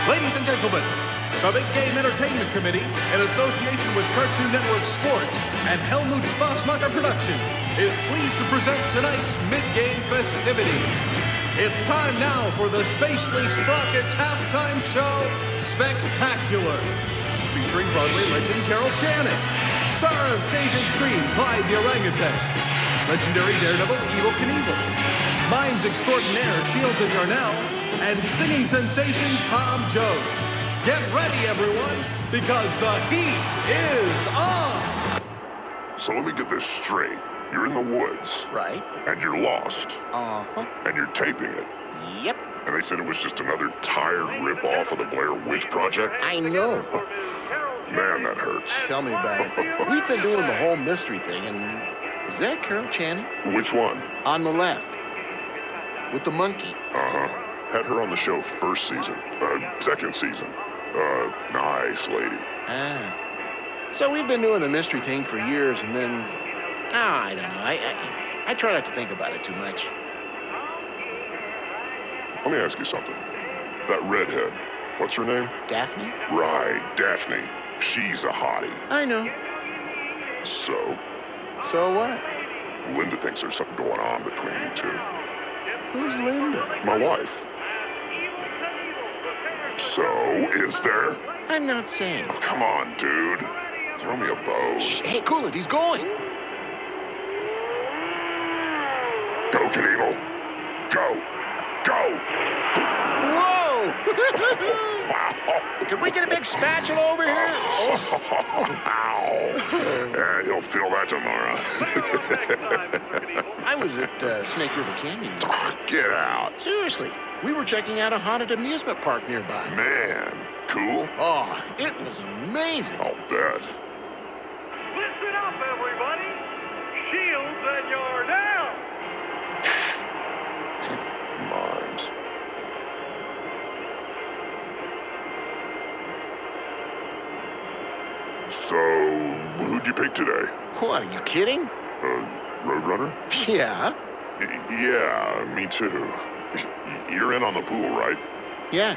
Ladies and gentlemen, the Big Game Entertainment Committee, in association with Cartoon Network Sports and Helmut Spassmacher Productions, is pleased to present tonight's mid-game festivities. It's time now for the Spacely Sprockets halftime show, Spectacular, featuring Broadway legend Carol Channing, star of stage and screen Clyde the Orangutan, legendary daredevil Evel Knievel, mimes extraordinaire Shields and Yarnell, and singing sensation Tom Jones. Get ready, everyone, because the heat is on! So let me get this straight. You're in the woods. Right. And you're lost. Uh-huh. And you're taping it. Yep. And they said it was just another tired rip-off of the Blair Witch Project? I know. Man, that hurts. Tell me about it. We've been doing the whole mystery thing, and is that Carol Channing? Which one? On the left. With the monkey. Uh-huh. Had her on the show first season. Second season. Nice lady. Ah. So we've been doing the mystery thing for years, and then, I don't know. I try not to think about it too much. Let me ask you something. That redhead, what's her name? Daphne? Right, Daphne. She's a hottie. I know. So? So what? Linda thinks there's something going on between you two. Who's Linda? My wife. So, is there? I'm not saying. Oh, come on, dude. Throw me a bone. Shh, hey, cool it. He's going. Go, Knievel. Go. Go. Whoa! Can we get a big spatula over here? Yeah, he'll feel that tomorrow. I was at Snake River Canyon. Get out. Seriously. We were checking out a haunted amusement park nearby. Man, cool. Oh, it was amazing. I'll bet. Listen up, everybody. Shields and Yarnell. Mimes. So, who'd you pick today? What, are you kidding? Roadrunner? Yeah. Yeah, me too. You're in on the pool, right? Yeah,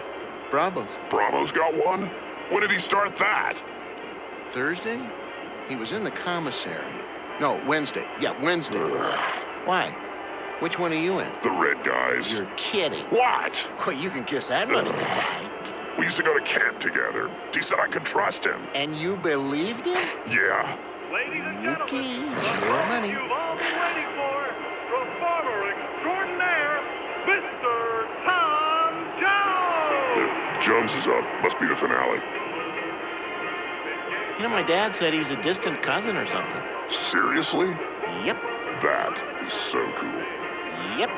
Bravo's. Bravo's got one? When did he start that? Thursday? He was in the commissary. No, Wednesday. Yeah, Wednesday. Why? Which one are you in? The red guys. You're kidding. What? Well, you can kiss that money goodbye. We used to go to camp together. He said I could trust him. And you believed him? Yeah. Ladies and gentlemen, your money. You've all been waiting for, performer extraordinaire, Mr. Tom Jones! Jones is up. Must be the finale. You know, my dad said he's a distant cousin or something. Seriously? Yep. That is so cool. Yep.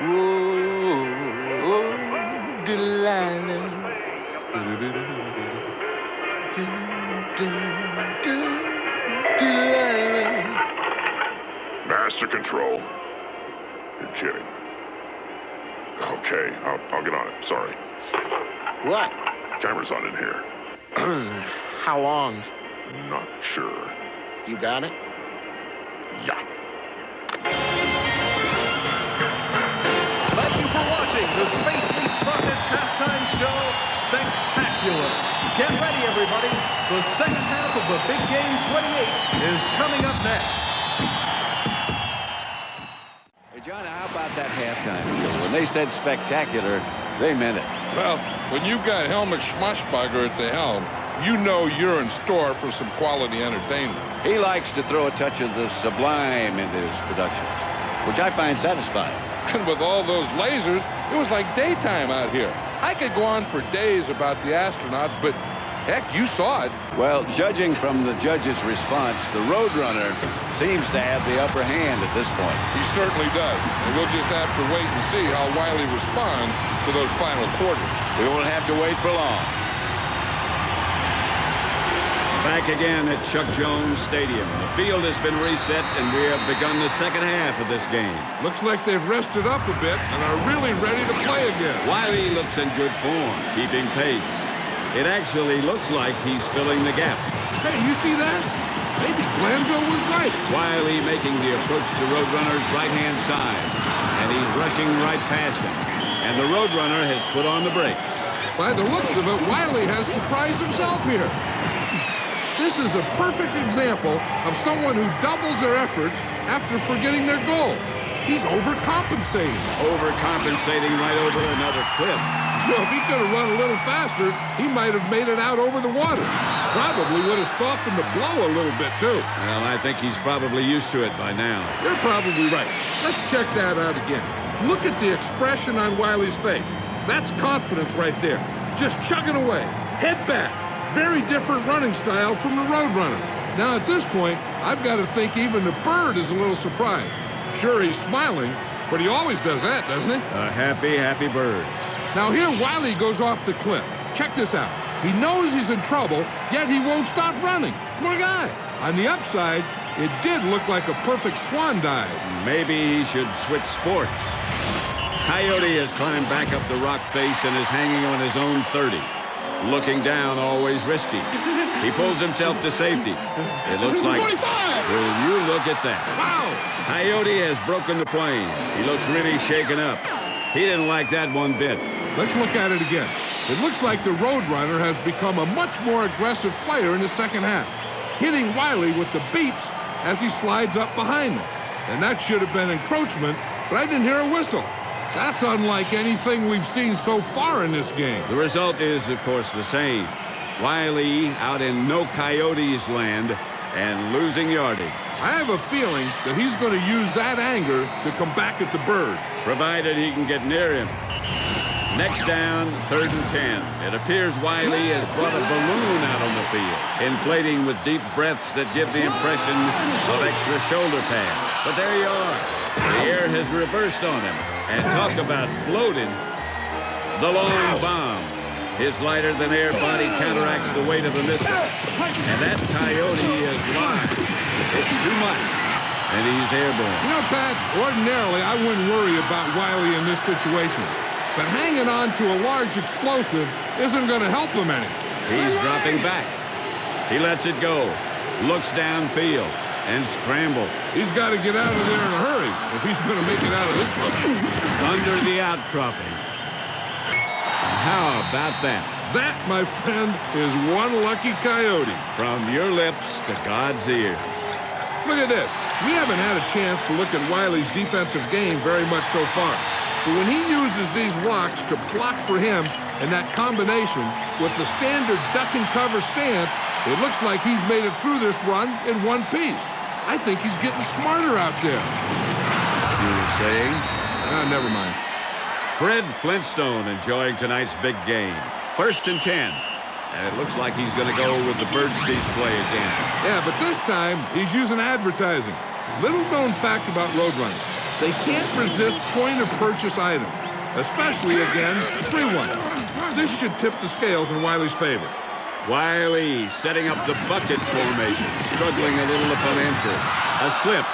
Whoa, Delilah. Delilah. Master control. You're kidding. Okay, I'll get on it. Sorry. What? Camera's on in here. How long? Not sure. You got it? Yeah. Thank you for watching the Spacely Sprockets halftime show, Spectacular. Get ready, everybody. The second half of the Big Game 28 is coming up next. Hey, John, how about that halftime show? When they said spectacular, they meant it. Well, when you've got Helmut Schmaschbacher at the helm, you know you're in store for some quality entertainment. He likes to throw a touch of the sublime into his productions, which I find satisfying. And with all those lasers, it was like daytime out here. I could go on for days about the astronauts, but heck, you saw it. Well, judging from the judge's response, the Roadrunner seems to have the upper hand at this point. He certainly does. And we'll just have to wait and see how Wile responds to those final quarters. We won't have to wait for long. Back again at Chuck Jones Stadium. The field has been reset, and we have begun the second half of this game. Looks like they've rested up a bit and are really ready to play again. Wile looks in good form, keeping pace. It actually looks like he's filling the gap. Hey, you see that? Maybe Glanville was right. Wile making the approach to Roadrunner's right-hand side, and he's rushing right past him. And the Roadrunner has put on the brakes. By the looks of it, Wile has surprised himself here. This is a perfect example of someone who doubles their efforts after forgetting their goal. He's overcompensating. Overcompensating right over another cliff. Well, if he could have run a little faster, he might have made it out over the water. Probably would have softened the blow a little bit, too. Well, I think he's probably used to it by now. You're probably right. Let's check that out again. Look at the expression on Wile's face. That's confidence right there. Just chugging away. Head back. Very different running style from the Roadrunner. Now, at this point, I've got to think even the bird is a little surprised. Sure, he's smiling, but he always does that, doesn't he? A happy, happy bird. Now, here Wile goes off the cliff. Check this out. He knows he's in trouble, yet he won't stop running. Poor guy. On the upside, it did look like a perfect swan dive. Maybe he should switch sports. Coyote has climbed back up the rock face and is hanging on his own 30. Looking down, always risky. He pulls himself to safety. It looks like... 45! Will you look at that? Wow! Coyote has broken the plane. He looks really shaken up. He didn't like that one bit. Let's look at it again. It looks like the Roadrunner has become a much more aggressive player in the second half, hitting Wile with the beeps as he slides up behind him. And that should have been encroachment, but I didn't hear a whistle. That's unlike anything we've seen so far in this game. The result is, of course, the same. Wile out in no Coyotes land and losing yardage. I have a feeling that he's going to use that anger to come back at the bird. Provided he can get near him. Next down, 3rd and 10. It appears Wile has brought a balloon out on the field, inflating with deep breaths that give the impression of extra shoulder pad. But there you are. The air has reversed on him. And talk about floating. The long bomb. His lighter-than-air body counteracts the weight of the missile. And that Coyote is live. It's too much. And he's airborne. You know, Pat, ordinarily I wouldn't worry about Wile in this situation. But hanging on to a large explosive isn't going to help him any. He's dropping back. He lets it go. Looks downfield. And scramble. He's got to get out of there in a hurry if he's going to make it out of this one. Under the outcropping. How about that? That, my friend, is one lucky Coyote. From your lips to God's ear. Look at this. We haven't had a chance to look at Wile's defensive game very much so far. But when he uses these rocks to block for him and that combination with the standard duck and cover stance, it looks like he's made it through this run in one piece. I think he's getting smarter out there. You were saying? Never mind. Fred Flintstone enjoying tonight's big game. 1st and 10. And it looks like he's going to go with the birdseed play again. Yeah, but this time he's using advertising. Little known fact about Roadrunners. They can't resist point-of-purchase items, especially, again, free ones. This should tip the scales in Wile's favor. Wile setting up the bucket formation, struggling a little upon entry. A slip,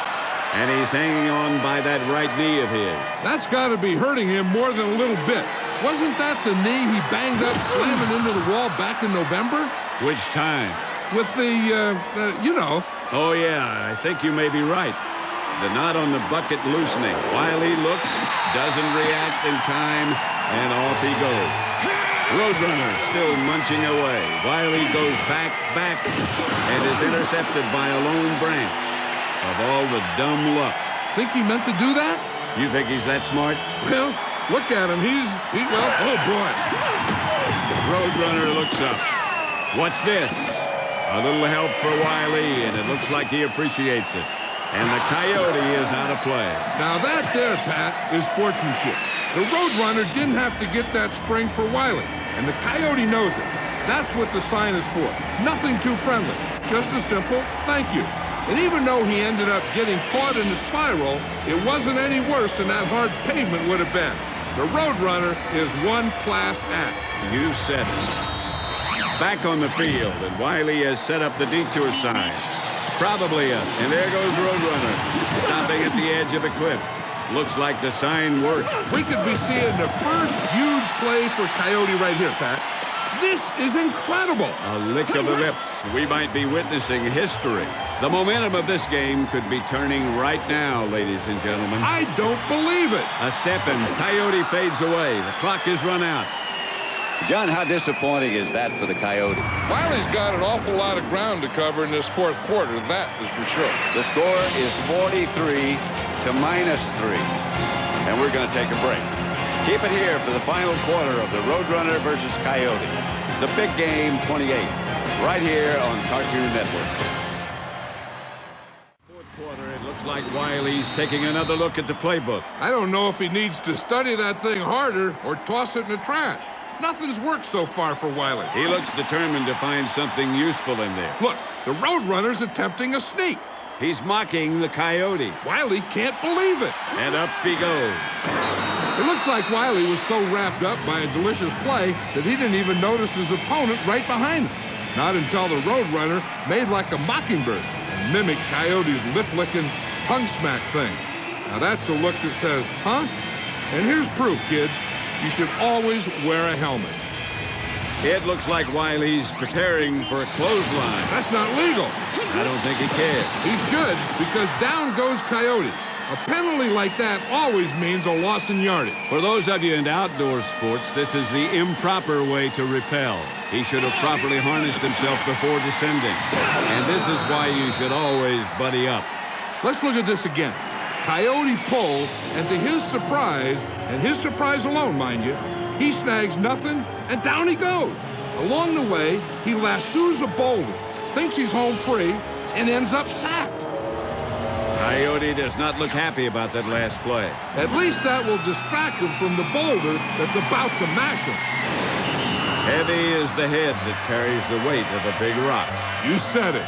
and he's hanging on by that right knee of his. That's got to be hurting him more than a little bit. Wasn't that the knee he banged up slamming into the wall back in November? Which time? With the, you know. Oh, yeah, I think you may be right. The knot on the bucket loosening. Wile looks, doesn't react in time, and off he goes. Roadrunner still munching away. Wile goes back, and is intercepted by a lone branch. Of all the dumb luck. Think he meant to do that? You think he's that smart? Well, look at him. Well, oh boy. Roadrunner looks up. What's this? A little help for Wile, and it looks like he appreciates it. And the Coyote is out of play. Now that there, Pat, is sportsmanship. The Roadrunner didn't have to get that spring for Wile, and the Coyote knows it. That's what the sign is for. Nothing too friendly. Just a simple thank you. And even though he ended up getting caught in the spiral, it wasn't any worse than that hard pavement would have been. The Roadrunner is one class act. You said it. Back on the field, and Wile has set up the detour sign. Probably and there goes Roadrunner, stopping at the edge of a cliff. Looks like the sign worked. We could be seeing the first huge play for Coyote right here, Pat. This is incredible. A lick of the lips. We might be witnessing history. The momentum of this game could be turning right now, ladies and gentlemen. I don't believe it. A step and Coyote fades away. The clock is run out. John, how disappointing is that for the Coyote? Wiley's got an awful lot of ground to cover in this fourth quarter, that is for sure. The score is 43 to -3. And we're going to take a break. Keep it here for the final quarter of the Roadrunner versus Coyote. The Big Game 28, right here on Cartoon Network. Fourth quarter, it looks like Wiley's taking another look at the playbook. I don't know if he needs to study that thing harder or toss it in the trash. Nothing's worked so far for Wile. He looks determined to find something useful in there. Look, the Roadrunner's attempting a sneak. He's mocking the Coyote. Wile can't believe it. And up he goes. It looks like Wile was so wrapped up by a delicious play that he didn't even notice his opponent right behind him. Not until the Roadrunner made like a mockingbird and mimicked Coyote's lip-licking, tongue-smack thing. Now that's a look that says, huh? And here's proof, kids. You should always wear a helmet. It looks like Wiley's preparing for a clothesline. That's not legal. I don't think he cares. He should, because down goes Coyote. A penalty like that always means a loss in yardage. For those of you in outdoor sports, this is the improper way to repel. He should have properly harnessed himself before descending. And this is why you should always buddy up. Let's look at this again. Coyote pulls, and to his surprise, and his surprise alone, mind you, he snags nothing, and down he goes. Along the way, he lassos a boulder, thinks he's home free, and ends up sacked. Coyote does not look happy about that last play. At least that will distract him from the boulder that's about to mash him. Heavy is the head that carries the weight of a big rock. You said it.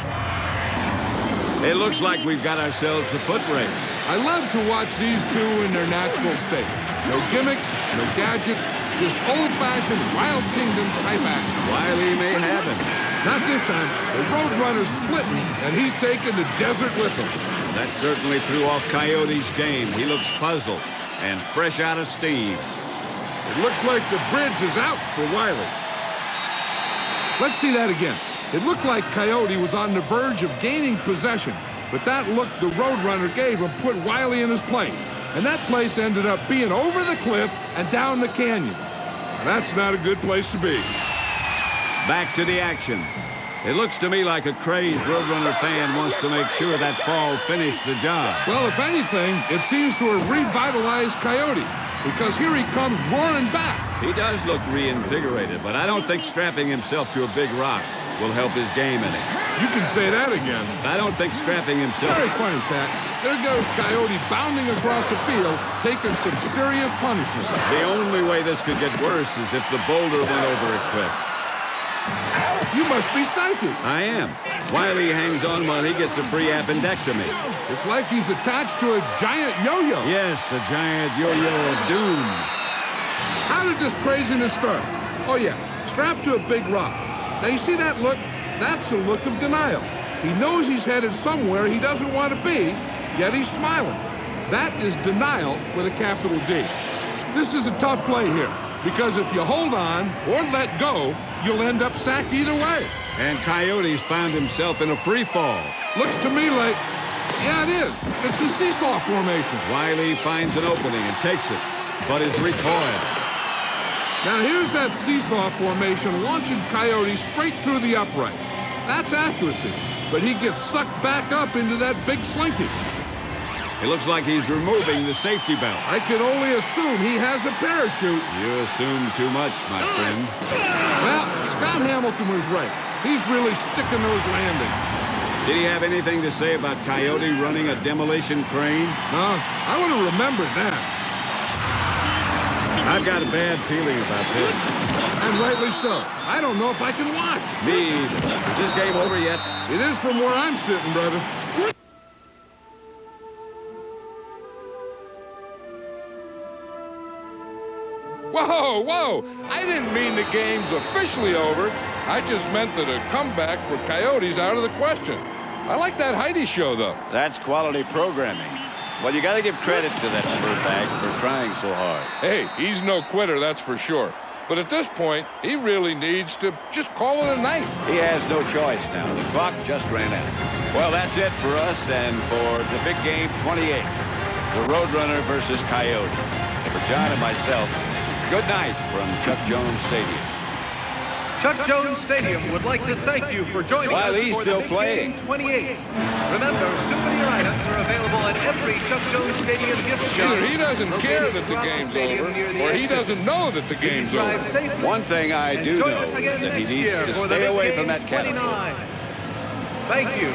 It looks like we've got ourselves a foot race. I love to watch these two in their natural state. No gimmicks, no gadgets, just old-fashioned Wild Kingdom type action. Wiley may have him. Not this time. The Roadrunner's splitting, and he's taking the desert with him. That certainly threw off Coyote's game. He looks puzzled and fresh out of steam. It looks like the bridge is out for Wiley. Let's see that again. It looked like Coyote was on the verge of gaining possession, but that look the Roadrunner gave him put Wiley in his place. And that place ended up being over the cliff and down the canyon. That's not a good place to be. Back to the action. It looks to me like a crazed Roadrunner fan wants to make sure that fall finished the job. Well, if anything, it seems to have revitalized Coyote, because here he comes roaring back. He does look reinvigorated, but I don't think strapping himself to a big rock will help his game any. You can say that again. I don't think strapping himself... Very funny, Pat. There goes Coyote bounding across the field, taking some serious punishment. The only way this could get worse is if the boulder went over a cliff. You must be psychic. I am. Wiley hangs on while he gets a free appendectomy. It's like he's attached to a giant yo-yo. Yes, a giant yo-yo of doom. How did this craziness start? Oh, yeah, strapped to a big rock. Now, you see that look? That's a look of denial. He knows he's headed somewhere he doesn't want to be, yet he's smiling. That is denial with a capital D. This is a tough play here, because if you hold on or let go, you'll end up sacked either way. And Coyote's found himself in a free fall. Looks to me like, yeah, it is. It's a seesaw formation. Wiley finds an opening and takes it, but is recoiled. Now here's that seesaw formation launching Coyote straight through the uprights. That's accuracy, but he gets sucked back up into that big slinky. It looks like he's removing the safety belt. I can only assume he has a parachute. You assume too much, my friend. Well, Scott Hamilton was right. He's really sticking those landings. Did he have anything to say about Coyote running a demolition crane? No, I would have remembered that. I've got a bad feeling about this. And rightly so. I don't know if I can watch. Me either. Is this game over yet? It is from where I'm sitting, brother. Whoa, whoa! I didn't mean the game's officially over. I just meant that a comeback for Coyotes out of the question. I like that Heidi show, though. That's quality programming. Well, you got to give credit to that furbag for trying so hard. Hey, he's no quitter, that's for sure. But at this point, he really needs to just call it a night. He has no choice now. The clock just ran out. Well, that's it for us and for the big game 28. The Roadrunner versus Coyote. And for John and myself, good night from Chuck Jones Stadium. Chuck Jones Stadium would like to thank you for joining While us he's for still the Big playing. Game 28. Remember, souvenir items are available at every Chuck Jones Stadium gift shop. Either he doesn't care that the game's over, or he doesn't know that the game's over. One thing I do know is that he needs to stay away from that category. Thank you.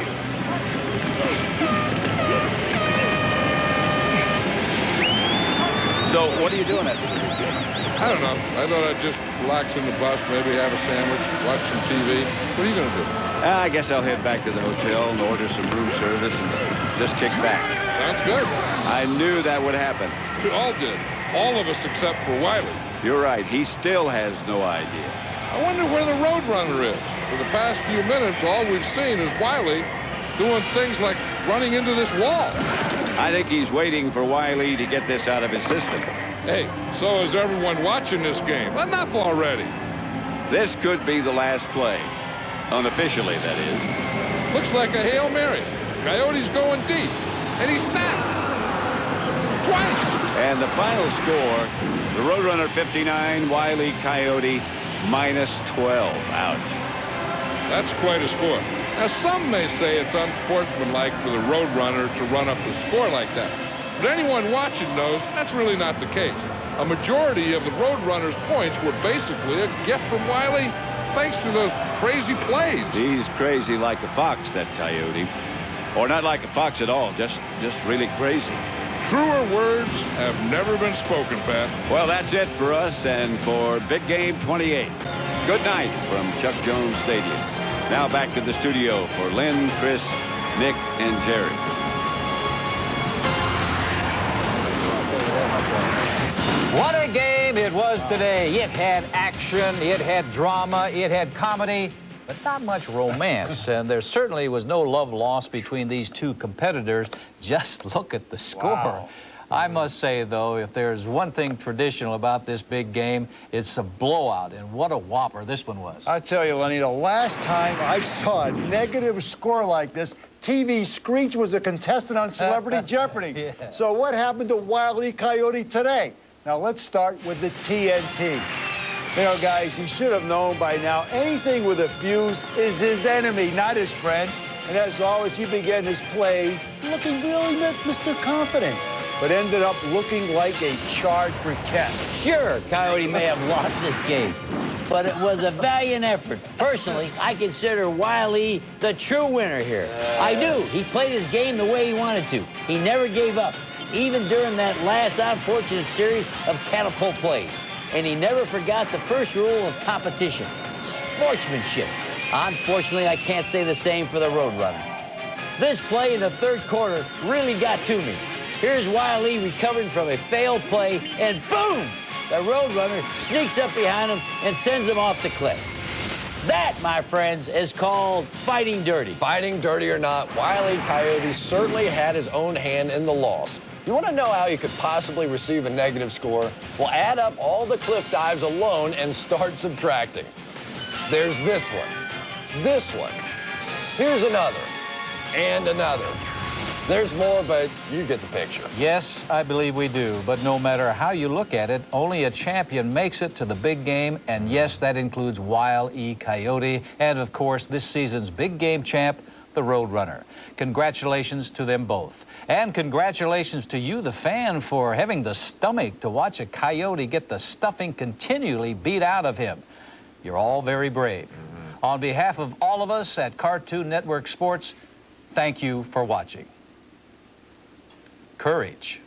So, what are you doing after the big game? I don't know. I thought I'd just relax in the bus, maybe have a sandwich, watch some TV. What are you going to do? I guess I'll head back to the hotel and order some room service and just kick back. Sounds good. I knew that would happen. We all did. All of us except for Wile. You're right. He still has no idea. I wonder where the Roadrunner is. For the past few minutes, all we've seen is Wile doing things like running into this wall. I think he's waiting for Wile to get this out of his system. Hey, so is everyone watching this game. Enough already. This could be the last play. Unofficially, that is. Looks like a Hail Mary. Coyote's going deep. And he's sacked. Twice. And the final score, the Roadrunner 59, Wile Coyote -12. Ouch. That's quite a score. Now, some may say it's unsportsmanlike for the Roadrunner to run up the score like that. But anyone watching knows that's really not the case. A majority of the Roadrunner's points were basically a gift from Wile thanks to those crazy plays. He's crazy like a fox, that Coyote. Or not like a fox at all, just really crazy. Truer words have never been spoken, Pat. Well, that's it for us and for Big Game 28. Good night from Chuck Jones Stadium. Now back to the studio for Lynn, Chris, Nick, and Jerry. What a game it was today. It had action, it had drama, it had comedy, but not much romance. And there certainly was no love lost between these two competitors. Just look at the score. Wow. I must say, though, if there's one thing traditional about this big game, it's a blowout. And what a whopper this one was. I tell you, Lenny, the last time I saw a negative score like this, TV Screech was a contestant on Celebrity Jeopardy. Yeah. So what happened to Wile E. Coyote today? Now, let's start with the TNT. You know, guys, you should have known by now, anything with a fuse is his enemy, not his friend. And as always, he began his play looking really Mr. Confident, but ended up looking like a charred briquette. Sure, Coyote may have lost this game, but it was a valiant effort. Personally, I consider Wile E. the true winner here. I do. He played his game the way he wanted to. He never gave up, even during that last unfortunate series of catapult plays. And he never forgot the first rule of competition, sportsmanship. Unfortunately, I can't say the same for the Roadrunner. This play in the third quarter really got to me. Here's Wile E. recovering from a failed play, and boom! The Roadrunner sneaks up behind him and sends him off the cliff. That, my friends, is called fighting dirty. Fighting dirty or not, Wile E. Coyote certainly had his own hand in the loss. You want to know how you could possibly receive a negative score? Well, add up all the cliff dives alone and start subtracting. There's this one, here's another, and another. There's more, but you get the picture. Yes, I believe we do. But no matter how you look at it, only a champion makes it to the big game. And yes, that includes Wile E. Coyote. And of course, this season's big game champ, the Roadrunner. Congratulations to them both. And congratulations to you, the fan, for having the stomach to watch a Coyote get the stuffing continually beat out of him. You're all very brave. On behalf of all of us at Cartoon Network Sports, Thank you for watching. Courage.